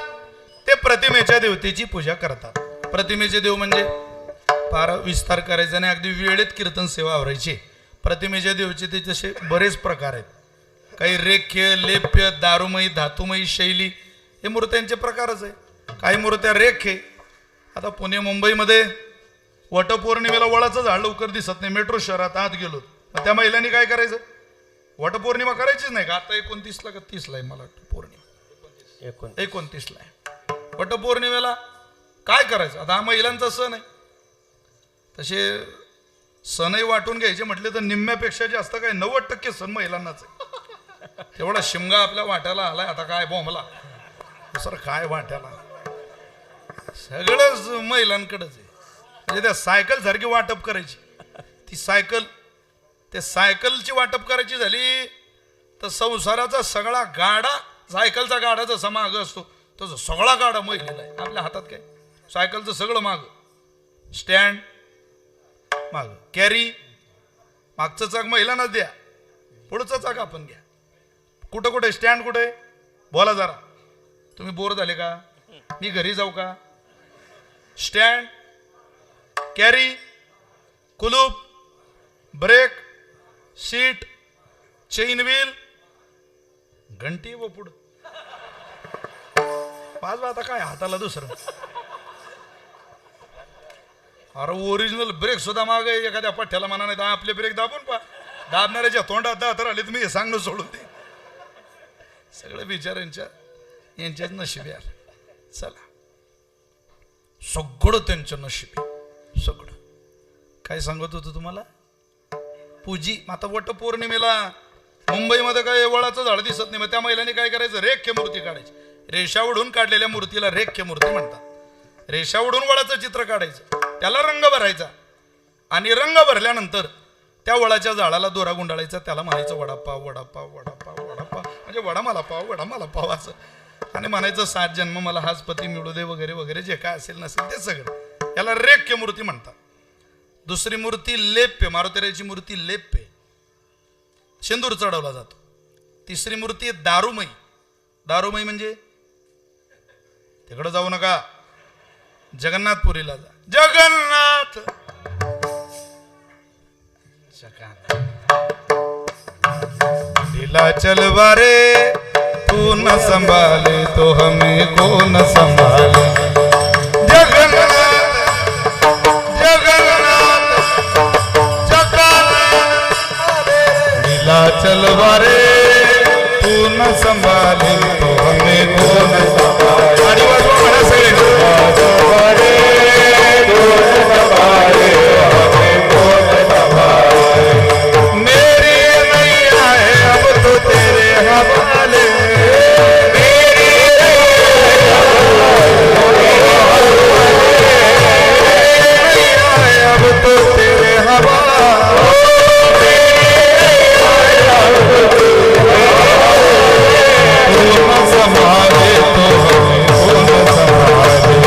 ते प्रतिमेच्या देवतेची पूजा करतात. प्रतिमेचे देव म्हणजे फार विस्तार करायचा नाही, अगदी वेळेत कीर्तन सेवा आवरायची. प्रतिमेच्या देवचे ते तसे बरेच प्रकार आहेत. काही रेख्य, लेप्य, दारुमयी, धातुमयी शैली हे मूर्त्यांचे प्रकारच आहे. काही मूर्त्या रेखे. आता पुणे मुंबईमध्ये वटपौर्णिमेला वडाचं झाड लवकर दिसत नाही. मेट्रो शहरात आत गेलो, मग त्या महिलांनी काय करायचं? वटपौर्णिमा करायचीच नाही का? आता 29ला का 30ला आहे मला वाटतं पौर्णिमा, 29ला आहे. वटपौर्णिमेला काय करायचं? आता हा महिलांचा सण आहे. तसे सणही वाटून घ्यायचे म्हटले तर निम्म्यापेक्षा जास्त काय 90% सण महिलांनाच आहे. तेवढा शिमगा आपल्या वाट्याला आलाय. आता काय बोंबला सर, काय वाट्याला सगळंच महिलांकडेच आहे. म्हणजे त्या सायकल सारखी वाटप करायची. ती सायकल, त्या सायकलची वाटप करायची झाली तर संसाराचा सगळा गाडा, सायकलचा गाडा जसा मागं असतो तसं सगळा गाडा महिलेला आहे. आपल्या हातात काय, सायकलचं सगळं माग, स्टँड माग, कॅरी मागचं चाक महिलांनाच द्या, पुढचं चाक आपण घ्या. कुठं कुठे स्टँड कुठे, बोला जरा. तुम्ही बोर झाले का, मी घरी जाऊ का? स्टँड, कॅरी, कुलूप, ब्रेक, सीट, चेन व्हील, घंटी व पुढं वाजवा. आता काय हाताला दुसरं. अरे ओरिजिनल ब्रेक सुद्धा माग एखाद्या पठ्ठ्याला म्हणा, नाही आपले ब्रेक दाबून पा. दाबणाऱ्याच्या तोंडात दात आले तुम्ही हे सांगणं सोडून दे. सगळे बिचाऱ्यांच्या यांच्याच नशीब यार. चला सगळं त्यांच्या नशीब, सगळं. काय सांगत होतो तुम्हाला, पूजी. आता वट पौर्णिमेला मुंबईमध्ये काय वडाचं झाड दिसत नाही, मग त्या महिलांनी काय करायचं, रेख्य मूर्ती काढायची. रेषा ओढून काढलेल्या मूर्तीला रेख्य मूर्ती म्हणतात. रेषा ओढून वडाचं चित्र काढायचं, त्याला रंग भरायचा, आणि रंग भरल्यानंतर त्या वडाच्या झाडाला दोरा गुंडाळायचा. त्याला म्हणायचं वडापाव वडापाव वडापाव वडापाव, म्हणजे वडा मला पाव वडा मला पाव असं. आणि म्हणायचं 7 जन्म मला हाच पती मिळू दे वगैरे वगैरे, जे काय असेल नसेल ते सगळं. याला रेख्य मूर्ती म्हणतात. दुसरी मूर्ती लेप्य, मारुतीरायाची मूर्ती लेप्य, शेंदूर चढवला जातो. तिसरी मूर्ती दारुमयी. दारुमयी म्हणजे तिकडं जाऊ नका, जगन्नाथपुरीला जा. जगन्नाथ ढीला चलवा रे तू न संभाले तो हमें कौन संभाले. जगन्नाथ जगन्नाथ ढीला चलवा रे तू न संभाले तो हमें कौन संभाले. मेरी नैया है अब तो तेरे हवाले. अब तो तेरे हवाले. तू न संभाले तो हमें कौन संभाले.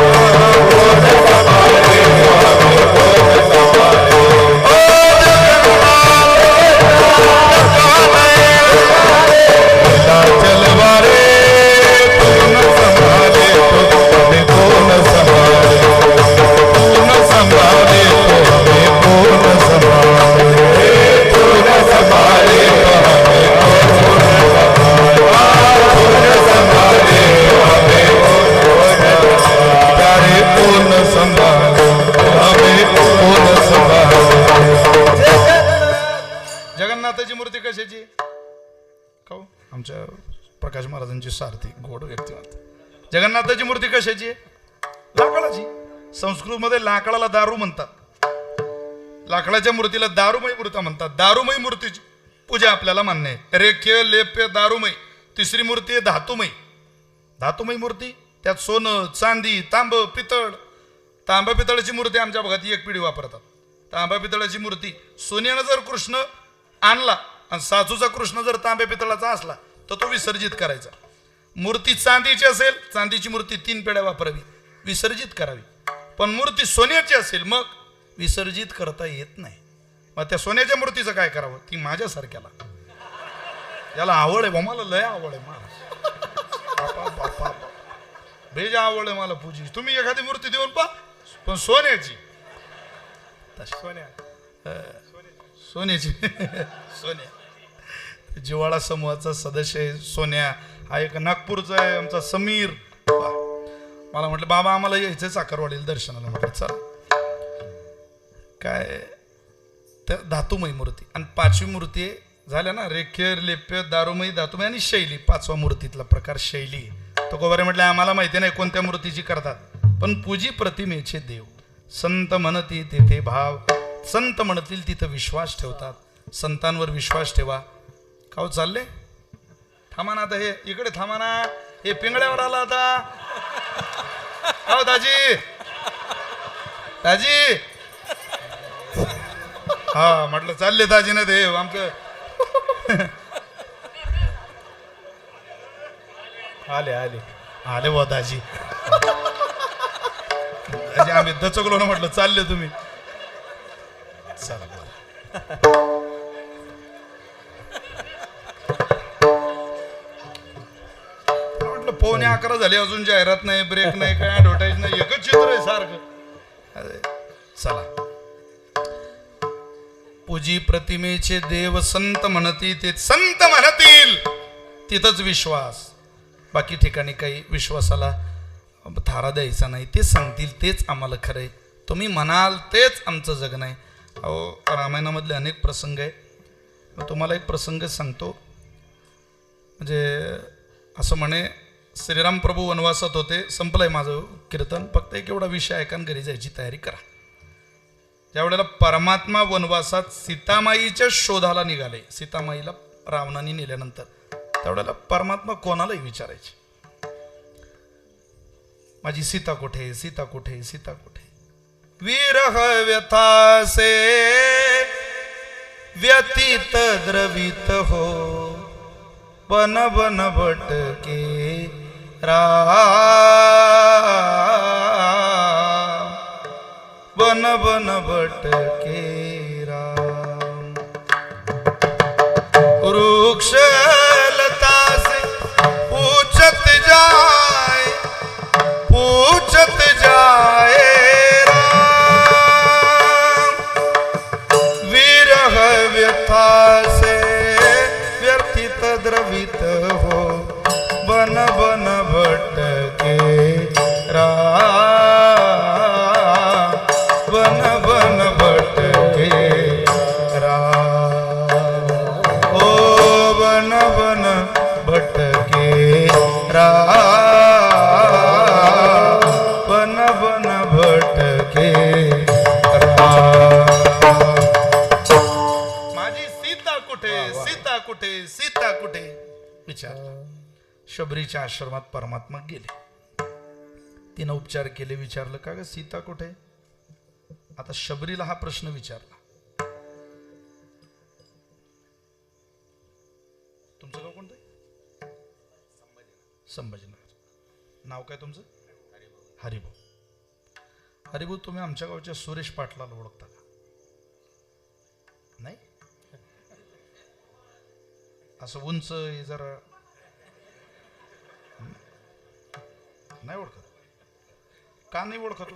जगन्नाथाची मूर्ती कशाची? खाऊ आमच्या प्रकाश महाराजांची सारथी गोड व्यक्तिमत्व. जगन्नाथाची मूर्ती कशाची? लाकडाची. संस्कृत मध्ये लाकडाला दारू म्हणतात. लाकडाच्या मूर्तीला दारूमयी मूर्ती म्हणतात. दारूमयी मूर्तीची पूजा आपल्याला मान्य आहे. रेख्य लेप्य दारूमयी. तिसरी मूर्ती आहे धातुमयी. धातुमयी मूर्ती त्यात सोनं चांदी तांब पितळ. तांबा पितळाची मूर्ती आमच्या भागात एक पिढी वापरतात. तांबा पितळाची मूर्ती सोन्यानं जर कृष्ण आणला आणि सासूचा कृष्ण जर तांब्या पितळाचा असला तर तो विसर्जित करायचा. मूर्ती चांदीची असेल, चांदीची मूर्ती 3 पेढ्या वापरावी, विसर्जित करावी. पण मूर्ती सोन्याची असेल मग विसर्जित करता येत नाही. मग त्या सोन्याच्या मूर्तीचं काय करावं? ती माझ्यासारख्याला याला आवड आहे, मला लय आवड आहे. मला बेजा आवड आहे मला पूजी. तुम्ही एखादी मूर्ती देऊन पा, पण सोन्याची. सोन्याची सोन्या जिवाळा समूहाचा सदस्य आहे सोन्या. हा एक नागपूरचा आहे आमचा समीर. मला म्हटलं बाबा आम्हाला यायचं साखरवाडीला दर्शनाला. म्हटलं चला. काय तर धातुमयी मूर्ती. आणि 5वी मूर्ती झाल्या ना, रेख्य लेप्य दारूमयी धातुमयी आणि शैली. 5वा मूर्तीतला प्रकार शैली. तो गोवारे म्हटलं आम्हाला माहिती नाही कोणत्या मूर्तीची करतात, पण पूजी प्रतिमेचे देव. संत म्हणती तेथे भाव, संत म्हणतील तिथं विश्वास ठेवतात. संतांवर विश्वास ठेवा. खाऊ चालले? थांबा ना आता, हे इकडे थांबा ना, हे पिंगळ्यावर आला आता. हो दाजी दाजी. हा म्हटलं चालले दाजी ना देव आमचं. आले आले आले व दाजी. दाजी आम्ही दचकलो ना, म्हटलं चालले तुम्ही. चला बरं. म्हटलं 11:15 झाले, अजून जाहिरात नाही, ब्रेक नाही, काय ऍडव्हर्टाईज नाही, एकच चित्र आहे सारखं. अरे चला. पूजी प्रतिमेचे देव संत म्हणतील, ते संत म्हणतील तिथंच विश्वास. बाकी ठिकाणी काही विश्वासाला थारा द्यायचा नाही. ते सांगतील तेच आम्हाला खरंय, तुम्ही म्हणाल तेच आमचं जगणं आहे. अहो रामायणामधले अनेक प्रसंग आहे. मग तुम्हाला एक प्रसंग सांगतो. म्हणजे असं म्हणे, श्रीराम प्रभू वनवासात होते. संपलंय माझं कीर्तन, फक्त एक एवढा विषय ऐका आणि घरी जायची तयारी करा. त्यावेळेला परमात्मा वनवासात सीतामाईच्या शोधाला निघाले. सीतामाईला रावणाने नेल्यानंतर त्यावेळेला परमात्मा कोणालाही विचारायचे, माझी सीता कुठे, सीता कुठे, सीता कुठे. विरह व्यथासे व्यतीत द्रवित हो, बन बन भटके राम, बन बन भटके राम. वृक्ष लता से पूछत जाए, पूछत जाए राम. विरह व्यथा से व्यथित द्रवित हो, बन बन भटके राम, बन बन भटके राम. ओ बन बन भटके राम, बन बन भटके राम. माझी सीता कुठे, सीता कुठे, सीता कुठे विचार. शबरीच्या आश्रमात परमात्मा गेले. तिनं उपचार केले. विचारलं, का ग सीता कुठे. आता शबरीला हा प्रश्न विचारला. तुमचं गाव कोणतं? संभाजीनगर. नाव काय तुमचं? हरिभाऊ. हरिभाऊ, तुम्ही आमच्या गावच्या सुरेश पाटलाला ओळखता का? नाही. असं उंच जरा नाही ओळखत. का नाही ओळखत?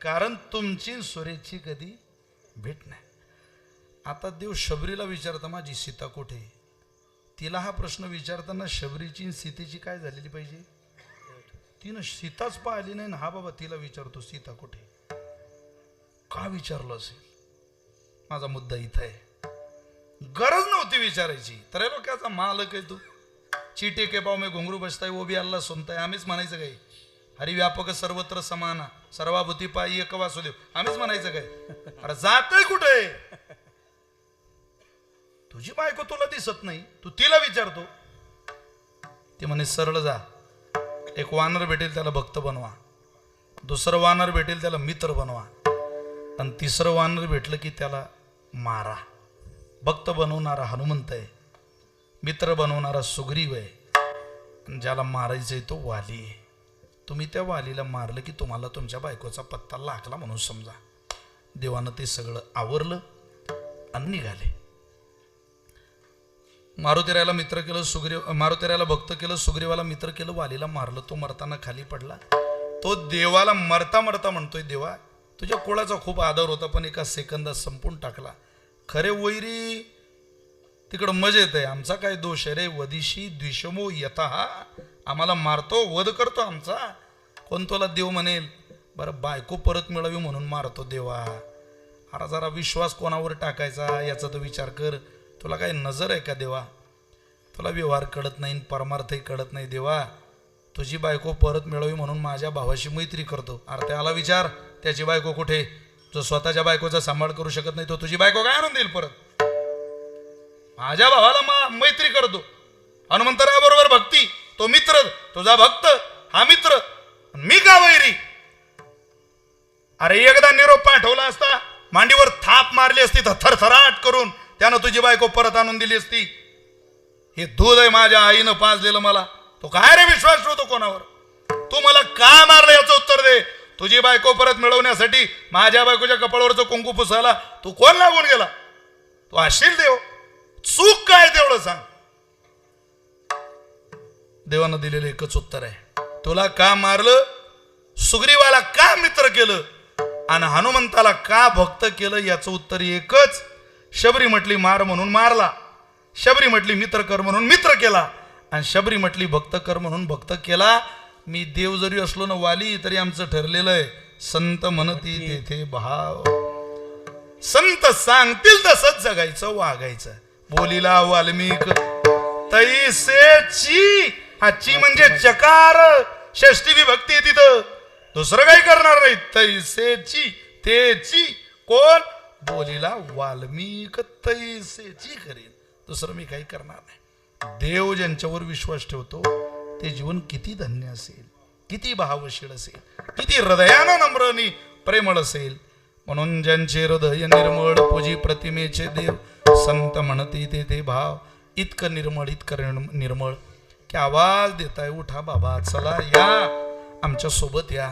कारण तुमची सुरेशची कधी भेट नाही. आता देव शबरीला विचारता, माझी सीता कुठे. तिला हा प्रश्न विचारताना शबरीची सीतेची काय झालेली पाहिजे. तिनं सीताच पाहिली नाही ना, हा बाबा तिला विचारतो सीता कुठे. का विचारलं असेल? माझा मुद्दा इथं आहे. गरज नव्हती विचारायची. तर लोकांचा मालक आहे तू, चीटे के पाव में घुंगरू बसताय, वो भी अल्लाह सुनताय. आम्हीच म्हणायचं काय, हरिव्यापक सर्वत्र समाना, सर्वाभूती पायी एक वासुदेव. आम्हीच म्हणायचं काय. अरे जातोय कुठे. तुझी बायको तुला दिसत नाही, तू तिला विचारतो. ती म्हणे सरळ जा. एक वानर भेटेल त्याला भक्त बनवा, दुसरं वानर भेटेल त्याला मित्र बनवा, आणि तिसरं वानर भेटलं की त्याला मारा. भक्त बनवणारा हनुमंत आहे, मित्र बनवणारा सुग्रीव आहे, आणि ज्याला मारायचंय तो वाली आहे. तुम्ही त्या वालीला मारलं की तुम्हाला तुमच्या बायकोचा पत्ता लागला म्हणून समजा. देवानं ते सगळं आवरलं आणि निघाले. मारुतीरायाला मित्र केलं, मारुतीरायाला भक्त केलं, सुग्रीवाला मित्र केलं, वालीला मारलं. तो मरताना खाली पडला. तो देवाला मरता मरता म्हणतोय, देवा तुझ्या कुळाचा खूप आदर होता, पण एका सेकंदात संपून टाकला. खरे वैरी तिकडं मजेत आहे, आमचा काय दोष आहे रे. वदिशी द्विषमो यथा, आम्हाला मारतो, वध करतो आमचा. कोण तुला देव म्हणेल. बरं बायको परत मिळावी म्हणून मारतो देवा. अरे जरा विश्वास कोणावर टाकायचा याचा तो विचार कर. तुला काय नजर आहे का देवा. तुला व्यवहार कळत नाही, परमार्थही कळत नाही देवा. तुझी बायको परत मिळावी म्हणून माझ्या भावाशी मैत्री करतो. अरे त्याला विचार त्याची बायको कुठे. जो स्वतःच्या बायकोचा सांभाळ करू शकत नाही तो तुझी बायको काय आणून देईल परत. माझ्या भावाला मैत्री करतो, हनुमंतरायाबरोबर भक्ती, तो मित्र, तुझा भक्त हा मित्र, मी का वैरी. अरे एकदा निरोप पाठवला असता, मांडीवर थाप मारली असती तर थरथराट करून, त्यानं तुझी बायको परत आणून दिली असती. हे दूध आहे माझ्या आईनं पाजलेलं मला. तो काय रे विश्वास ठेवतो कोणावर? तू मला का मारलं याचं उत्तर दे. तुझी बायको परत मिळवण्यासाठी माझ्या बायकोच्या कपाळावरचं कुंकू पुसायला तू कोण लागून गेला? तू असशील देव, चूक काय तेवढं सांग. देवानं दिलेलं एकच उत्तर आहे. तुला का मारलं, सुग्रीवाला का मित्र केलं आणि हनुमंताला का भक्त केलं याचं उत्तर एकच. शबरी म्हटली मार म्हणून मारला, शबरी म्हटली मित्र कर म्हणून मित्र केला, आणि शबरी म्हटली भक्त कर म्हणून भक्त केला. मी देव जरी असलो ना वाली तरी आमचं ठरलेलं आहे, संत म्हणती तेथे भाव. संत सांगतील तसंच जगायचं वागायचं. बोलीला वाल्मिक तैसेची, हा ची म्हणजे चकार, षष्टी विभक्ती आहे तिथं, दुसरं काही करणार नाही. तैसेची तेची कोण? बोलीला वाल्मिक तैसेची करेन, दुसरं मी काही करणार नाही. देव ज्यांच्यावर विश्वास ठेवतो ते जीवन किती धन्य असेल, किती भावशील असेल, किती हृदयानं नम्रनी प्रेमळ असेल. म्हणून ज्यांचे हृदय निर्मळ पूजी प्रतिमेचे देव, संत म्हणती ते भाव. इतकं निर्मळ, इतकं निर्मळ की आवाज देताय उठा बाबा, चला या आमच्या सोबत या,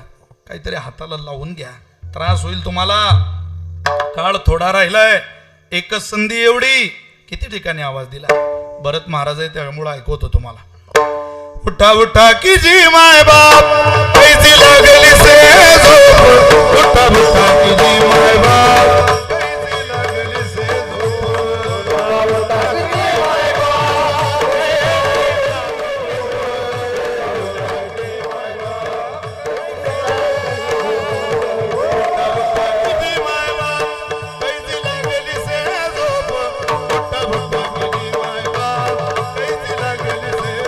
काहीतरी हाताला लावून घ्या, त्रास होईल तुम्हाला, काळ थोडा राहिलाय, एकच संधी एवढी. किती ठिकाणी आवाज दिला. भरत महाराज आहे त्यामुळे ऐकवतो तुम्हाला. उठा उठा की जी माय बाप कैसी लागली से झोप, उठा उठा की जी माय बाप कैसी लागली से झोप, उठा उठा की जी माय बाप कैसी लागली से झोप, उठा उठा की जी माय बाप कैसी लागली से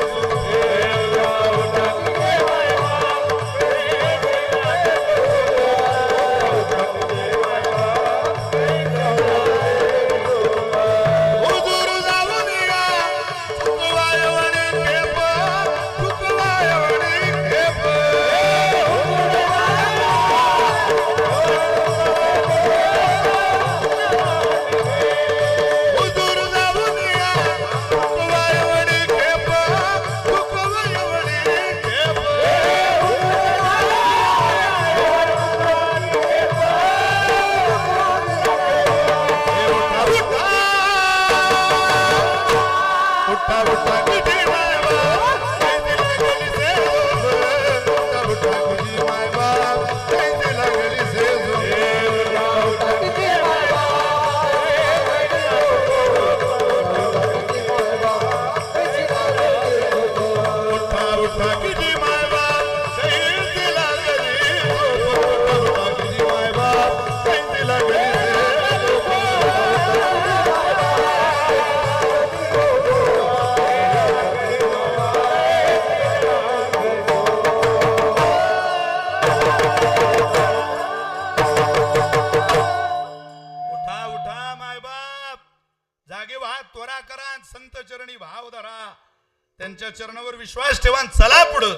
त्यांच्या चरणावर विश्वास ठेवा, चला पुढं.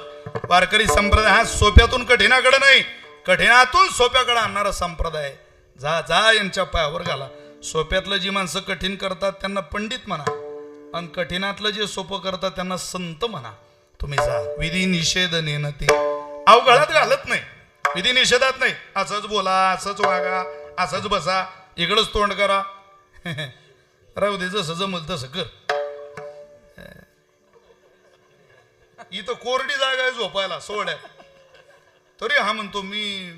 वारकरी संप्रदाय हा सोप्यातून कठीणाकडे नाही, कठीणातून सोप्याकडे आणणारा संप्रदाय. जा जा यांच्या पायावर घाला. सोप्यातलं जी माणसं कठीण करतात त्यांना पंडित म्हणा, आणि कठीणातलं जे सोपं करतात त्यांना संत म्हणा. तुम्ही जा. विधी निषेध नेणते अवघडात घालत नाही, विधी निषेधात नाही. असंच बोला, असंच वागा, असंच बसा, इकडंच तोंड करा, राहू दे जसं जमल तसं कर. इथं कोरडी जागा आहे झोपायला सोहळ्यात, तरी हा म्हणतो मी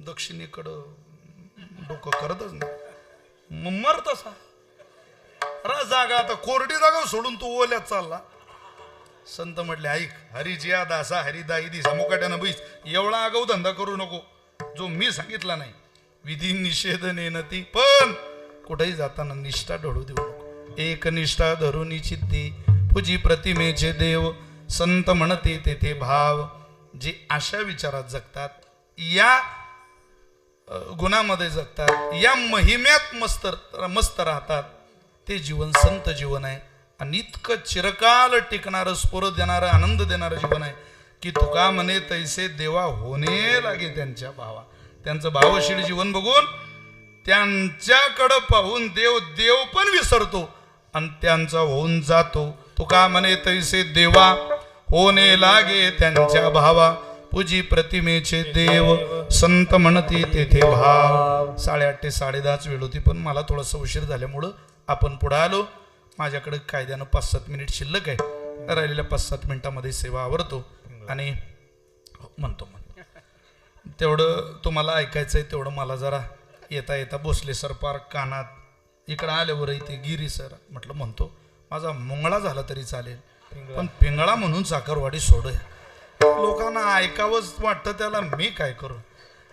दक्षिणेकडं डोकं करतच नाही. मर तसा जागा, आता कोरडी जागा सोडून तू ओल्यात चालला. संत म्हटले ऐक, हरिजिया दासा हरिदाई दिसा मुकाट्यानं बैस, एवढा आगाऊ धंदा करू नको जो मी सांगितला नाही. विधी निषेध नेणती, पण कुठेही जाताना निष्ठा ढळू देऊ नको. एक निष्ठा धरुनी चित्ती पूजी प्रतिमेचे देव, संत म्हणते तेथे भाव. जे अशा विचारात जगतात, या गुणामध्ये जगतात, या महिम्यात मस्त राहतात, ते जीवन संत जीवन आहे. आणि इतकं चिरकाल टिकणारं, स्फुर देणारं, आनंद देणारं जीवन आहे की तुका म्हणे तैसे देवा होणे लागे त्यांच्या भावा. त्यांचं भावशील जीवन बघून, त्यांच्याकडं पाहून देव पण विसरतो आणि त्यांचा होऊन जातो. तुका म्हणे तैसे देवा होणे लागे त्यांच्या भावा पूजी प्रतिमेचे देव संत म्हणती तेथे भाव. 8:30 ते 10:30 वेळ होती, पण मला थोडासा उशीर झाल्यामुळं आपण पुढे आलो. माझ्याकडे कायद्यानं 5-7 मिनिट शिल्लक आहे. राहिलेल्या 5-7 मिनिटामध्ये सेवा आवरतो आणि म्हणतो तेवढं तुम्हाला ऐकायचंय तेवढं मला जरा येता येता भोसले सर पार कानात इकडं आल्यावर इथे गिरी सर म्हटलं म्हणतो माझा मुंगळा झाला तरी चालेल, पण पिंगळा म्हणून साखरवाडी सोड. लोकांना ऐकावंच वाटतं, त्याला मी काय करू.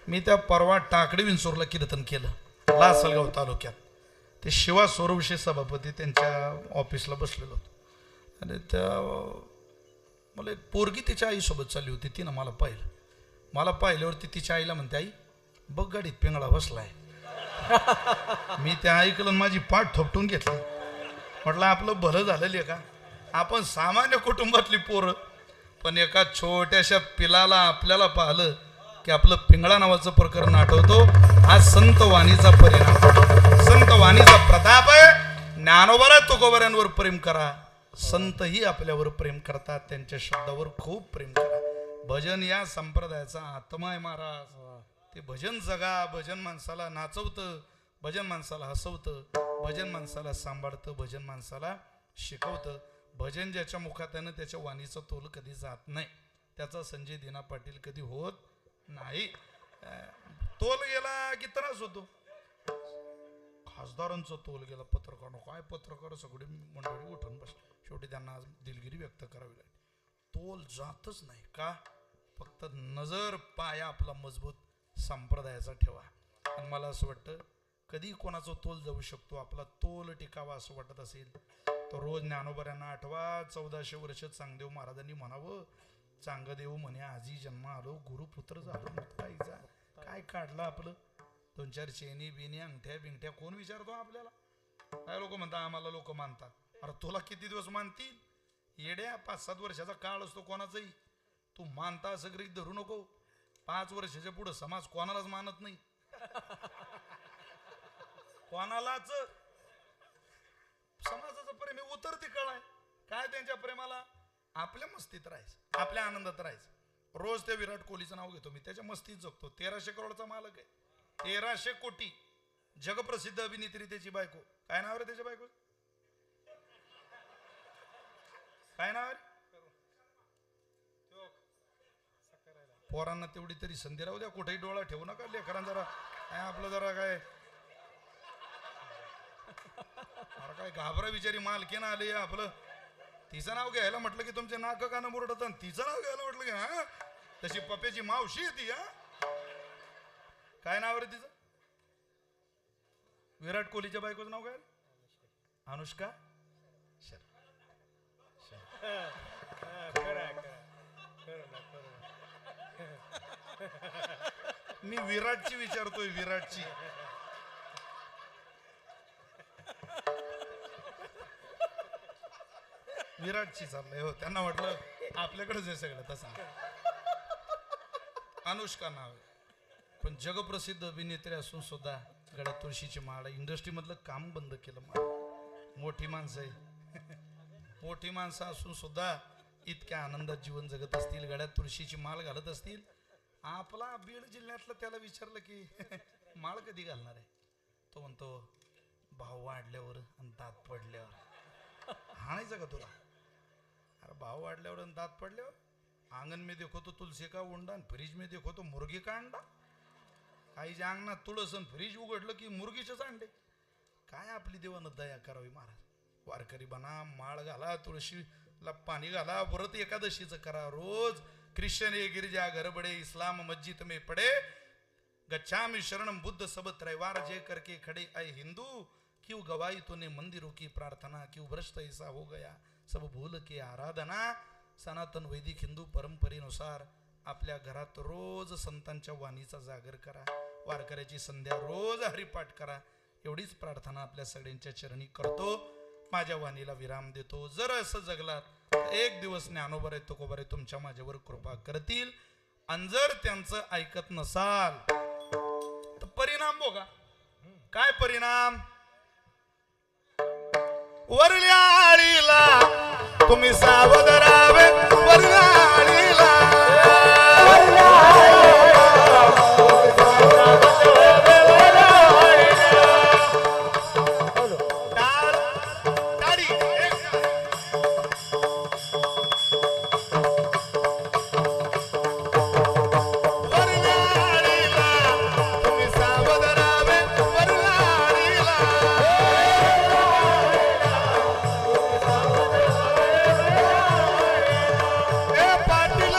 मी त्या परवा टाकडी विंचूरला कीर्तन केलं लासलगाव तालुक्यात. ते शिवा सोरवशे सभापती त्यांच्या ऑफिसला बसलेलो होतो आणि त्या मला एक पोरगी तिच्या आईसोबत चालली होती. तिनं मला पाहिल्यावरती तिच्या आईला म्हणते, आई बघ गाडीत पिंगळा बसलाय. मी त्या ऐकलं माझी पाठ थोपटून घेतली. म्हटलं आपलं भलं झालेलं आहे का. आपण सामान्य कुटुंबातली पोरं, पण एका छोट्याशा पिलाला आपल्याला पाहिलं की आपलं पिंगळा नावाचं प्रकरण आठवतो. हा संत वाणीचा परिणाम, संत वाणीचा प्रताप आहे. ज्ञानोबा तुकोबऱ्यांवर प्रेम करा. संतही आपल्यावर प्रेम करतात, त्यांच्या शब्दावर खूप प्रेम करा. भजन या संप्रदायाचा आत्मा आहे महाराज. ते भजन जगा. भजन माणसाला नाचवतं, भजन माणसाला हसवतं, भजन माणसाला सांभाळतं, भजन माणसाला शिकवतं. भजन ज्याच्या मुखात आहे ना त्याच्या वाणीचा तोल कधी जात नाही. त्याचा संजय दिना पाटील कधी होत नाही. तोल गेला की त्रास होतो. खासदारांचा तोल गेला, पत्रकार काय पत्रकार सगळे मंडळी उठून बस. शेवटी त्यांना आज दिलगिरी व्यक्त करावी लागली. तोल जातच नाही का. फक्त नजर पाया आपला मजबूत संप्रदायाचा ठेवा. आणि मला असं वाटतं कधी कोणाचा तोल जाऊ शकतो, आपला तोल टिकावा असं वाटत असेल तर रोज ज्ञानोबऱ्यांना आठवा. 1400 वर्ष चांगदेव महाराजांनी म्हणावं, चांगदेव म्हणे आजी जन्म आलो गुरुपुत्र झालो. काय काढलं आपलं 2-4 चेनी बिनी अंगठ्या बिंगठ्या कोण विचारतो आपल्याला. काय लोक म्हणतात आम्हाला लोक मानतात. अरे तुला किती दिवस मानतील येड्या. 5-7 वर्षाचा काळ असतो कोणाचाही. तू मानता असं गृहीत धरू नको. 5 वर्षाच्या पुढे समाज कोणालाच मानत नाही. कोणालाच. समाजाचं प्रेम हे उतरती कळ आहे. काय त्यांच्या प्रेमाला आपल्या मस्तीत राहायचं, आपल्या आनंदात राहायचं. रोज त्या विराट कोहलीचं नाव घेतो मी, त्याच्या मस्तीत जगतो. 1300 करोडचा मालक आहे. 1300 कोटी. जगप्रसिद्ध अभिनेत्री त्याची बायको. काय नाव रे त्याच्या बायको. काय नाव आहे. पोरांना तेवढी तरी संधी राहू द्या. कुठेही डोळा ठेवू नका. लेकरांना जरा काय आपलं जरा काय काय घाबरा विचारी मालकीन आली आपलं. तिचं नाव घ्यायला म्हटलं की तुमचे नाक कानं मुरडत. तिचं नाव घ्यायला म्हटलं की हा तशी पप्याची मावशी आहे ती. हा काय नाव रे तिचं. विराट कोहलीच्या बायकोचं नाव काय. अनुष्का. मी विराटची विचारतोय. विराटची. विराटची चाललंय हो. त्यांना वाटलं आपल्याकडेच आहे सगळं. तसं अनुष्का नाव आहे, पण जगप्रसिद्ध अभिनेत्री असून सुद्धा गळ्यात तुळशीची माळ. इंडस्ट्री मधलं काम बंद केलं. मोठी माणसं आहे. मोठी माणसं असून सुद्धा इतक्या आनंदात जीवन जगत असतील, गळ्यात तुळशीची माळ घालत असतील. आपला बीड जिल्ह्यातलं त्याला विचारलं की माळ कधी घालणार आहे, तो म्हणतो भाव वाढल्यावर आणि दात पडल्यावर. हाणायचं का तुला. अरे भाव वाढल्यावर आणि दात पडल्यावर. आंगन में देखो तो तुलसी का उंडा, फ्रीज में देखो तो मुर्गी का अंडा. काहीच्या अंगणात तुळस आणि फ्रीज उघडलं की मुर्गीचेच अंडे. काय आपली देवानं दया करावी महाराज. वारकरी बना, माळ घाला, तुळशीला पाणी घाला, व्रत एकादशीचं करा रोज. ख्रिश्चन ये गिरजा घर बड़े, इस्लाम मस्जिद में पड़े, गच्छामि शरणम बुद्ध सब त्रैवार जय करके खड़े. आए हिंदू क्यों गवाई तूने मंदिरों की प्रार्थना, क्यों भ्रष्ट ऐसा हो गया सब भूल के आराधना. सनातन वैदिक हिंदू परंपरेनुसार आपल्या घरात रोज संतांच्या वाणीचा जागर करा. वारकऱ्याची संध्या रोज हरिपाठ करा. एवढीच प्रार्थना आपल्या सगळ्यांच्या चरणी करतो. माझ्या वाणीला विराम देतो. जर असं जगलात एक दिवस ज्ञानोबा तुकोबा तुमच्या माझ्यावर कृपा करतील. आणि जर त्यांचं ऐकत नसाल तर परिणाम बघा. काय परिणाम. वरल्या आळीला तुम्ही सावध राहावे वरनाळीला. टाळी. वरनाळीला तुम्ही सावध राहावे वरनाळीला. ए पाटील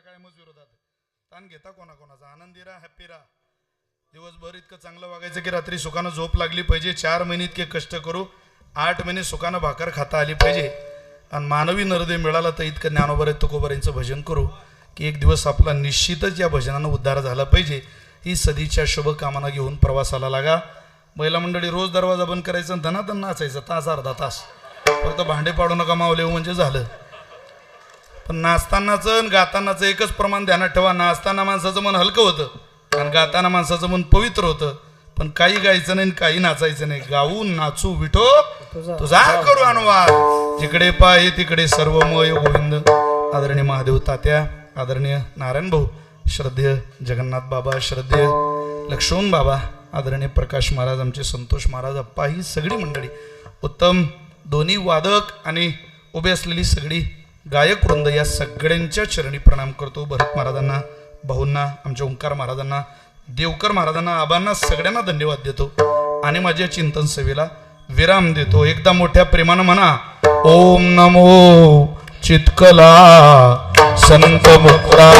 कायमच विरोधात आहे. ताण घेता कोणाकोणाचा, आनंदी राहा, हॅप्पी राहा. दिवसभर इतकं चांगलं वागायचं की रात्री सुखानं झोप लागली पाहिजे. 4 महिने इतके कष्ट करू, 8 महिने सुखानं भाकर खाता आली पाहिजे. आणि मानवी नरदे मिळाला तर इतकं ज्ञानोबा तुकोबारांचं भजन करू की एक दिवस आपला निश्चितच या भजनानं उद्धार झाला पाहिजे. ही सदीच्या शुभकामना घेऊन प्रवासाला लागा. महिला मंडळी रोज दरवाजा बंद करायचा, धनाधन नाचायचं तास अर्धा तास. फक्त भांडे पाडू नका मावले म्हणजे झालं. पण नाचतानाचं आणि गातानाचं एकच प्रमाण ध्यानात ठेवा. नाचताना माणसाचं मन हलकं होतं आणि गाताना माणसाचं मन पवित्र होतं. पण काही गायचं नाही, काही नाचायचं नाही. गाऊ नाचू विठो तुझा करू अनुवाद. जिकडे पाय तिकडे सर्वमय गोविंद. आदरणीय महादेव तात्या, आदरणीय नारायण भाऊ, श्रद्धेय जगन्नाथ बाबा, श्रद्धेय लक्ष्मण बाबा, आदरणीय प्रकाश महाराज, आमचे संतोष महाराज, अप्पा, ही सगळी मंडळी, उत्तम दोन्ही वादक आणि उभे असलेली सगळी गायक वृंद, या सगळ्यांच्या चरणी प्रणाम करतो. भरत महाराजांना, भाऊंना, आमच्या ओंकार महाराजांना, देवकर महाराजांना, आबांना, सगळ्यांना धन्यवाद देतो आणि माझ्या चिंतन सेवेला विराम देतो. एकदा मोठ्या प्रेमानं म्हणा, ओम नमो चितकला संत मुक्ता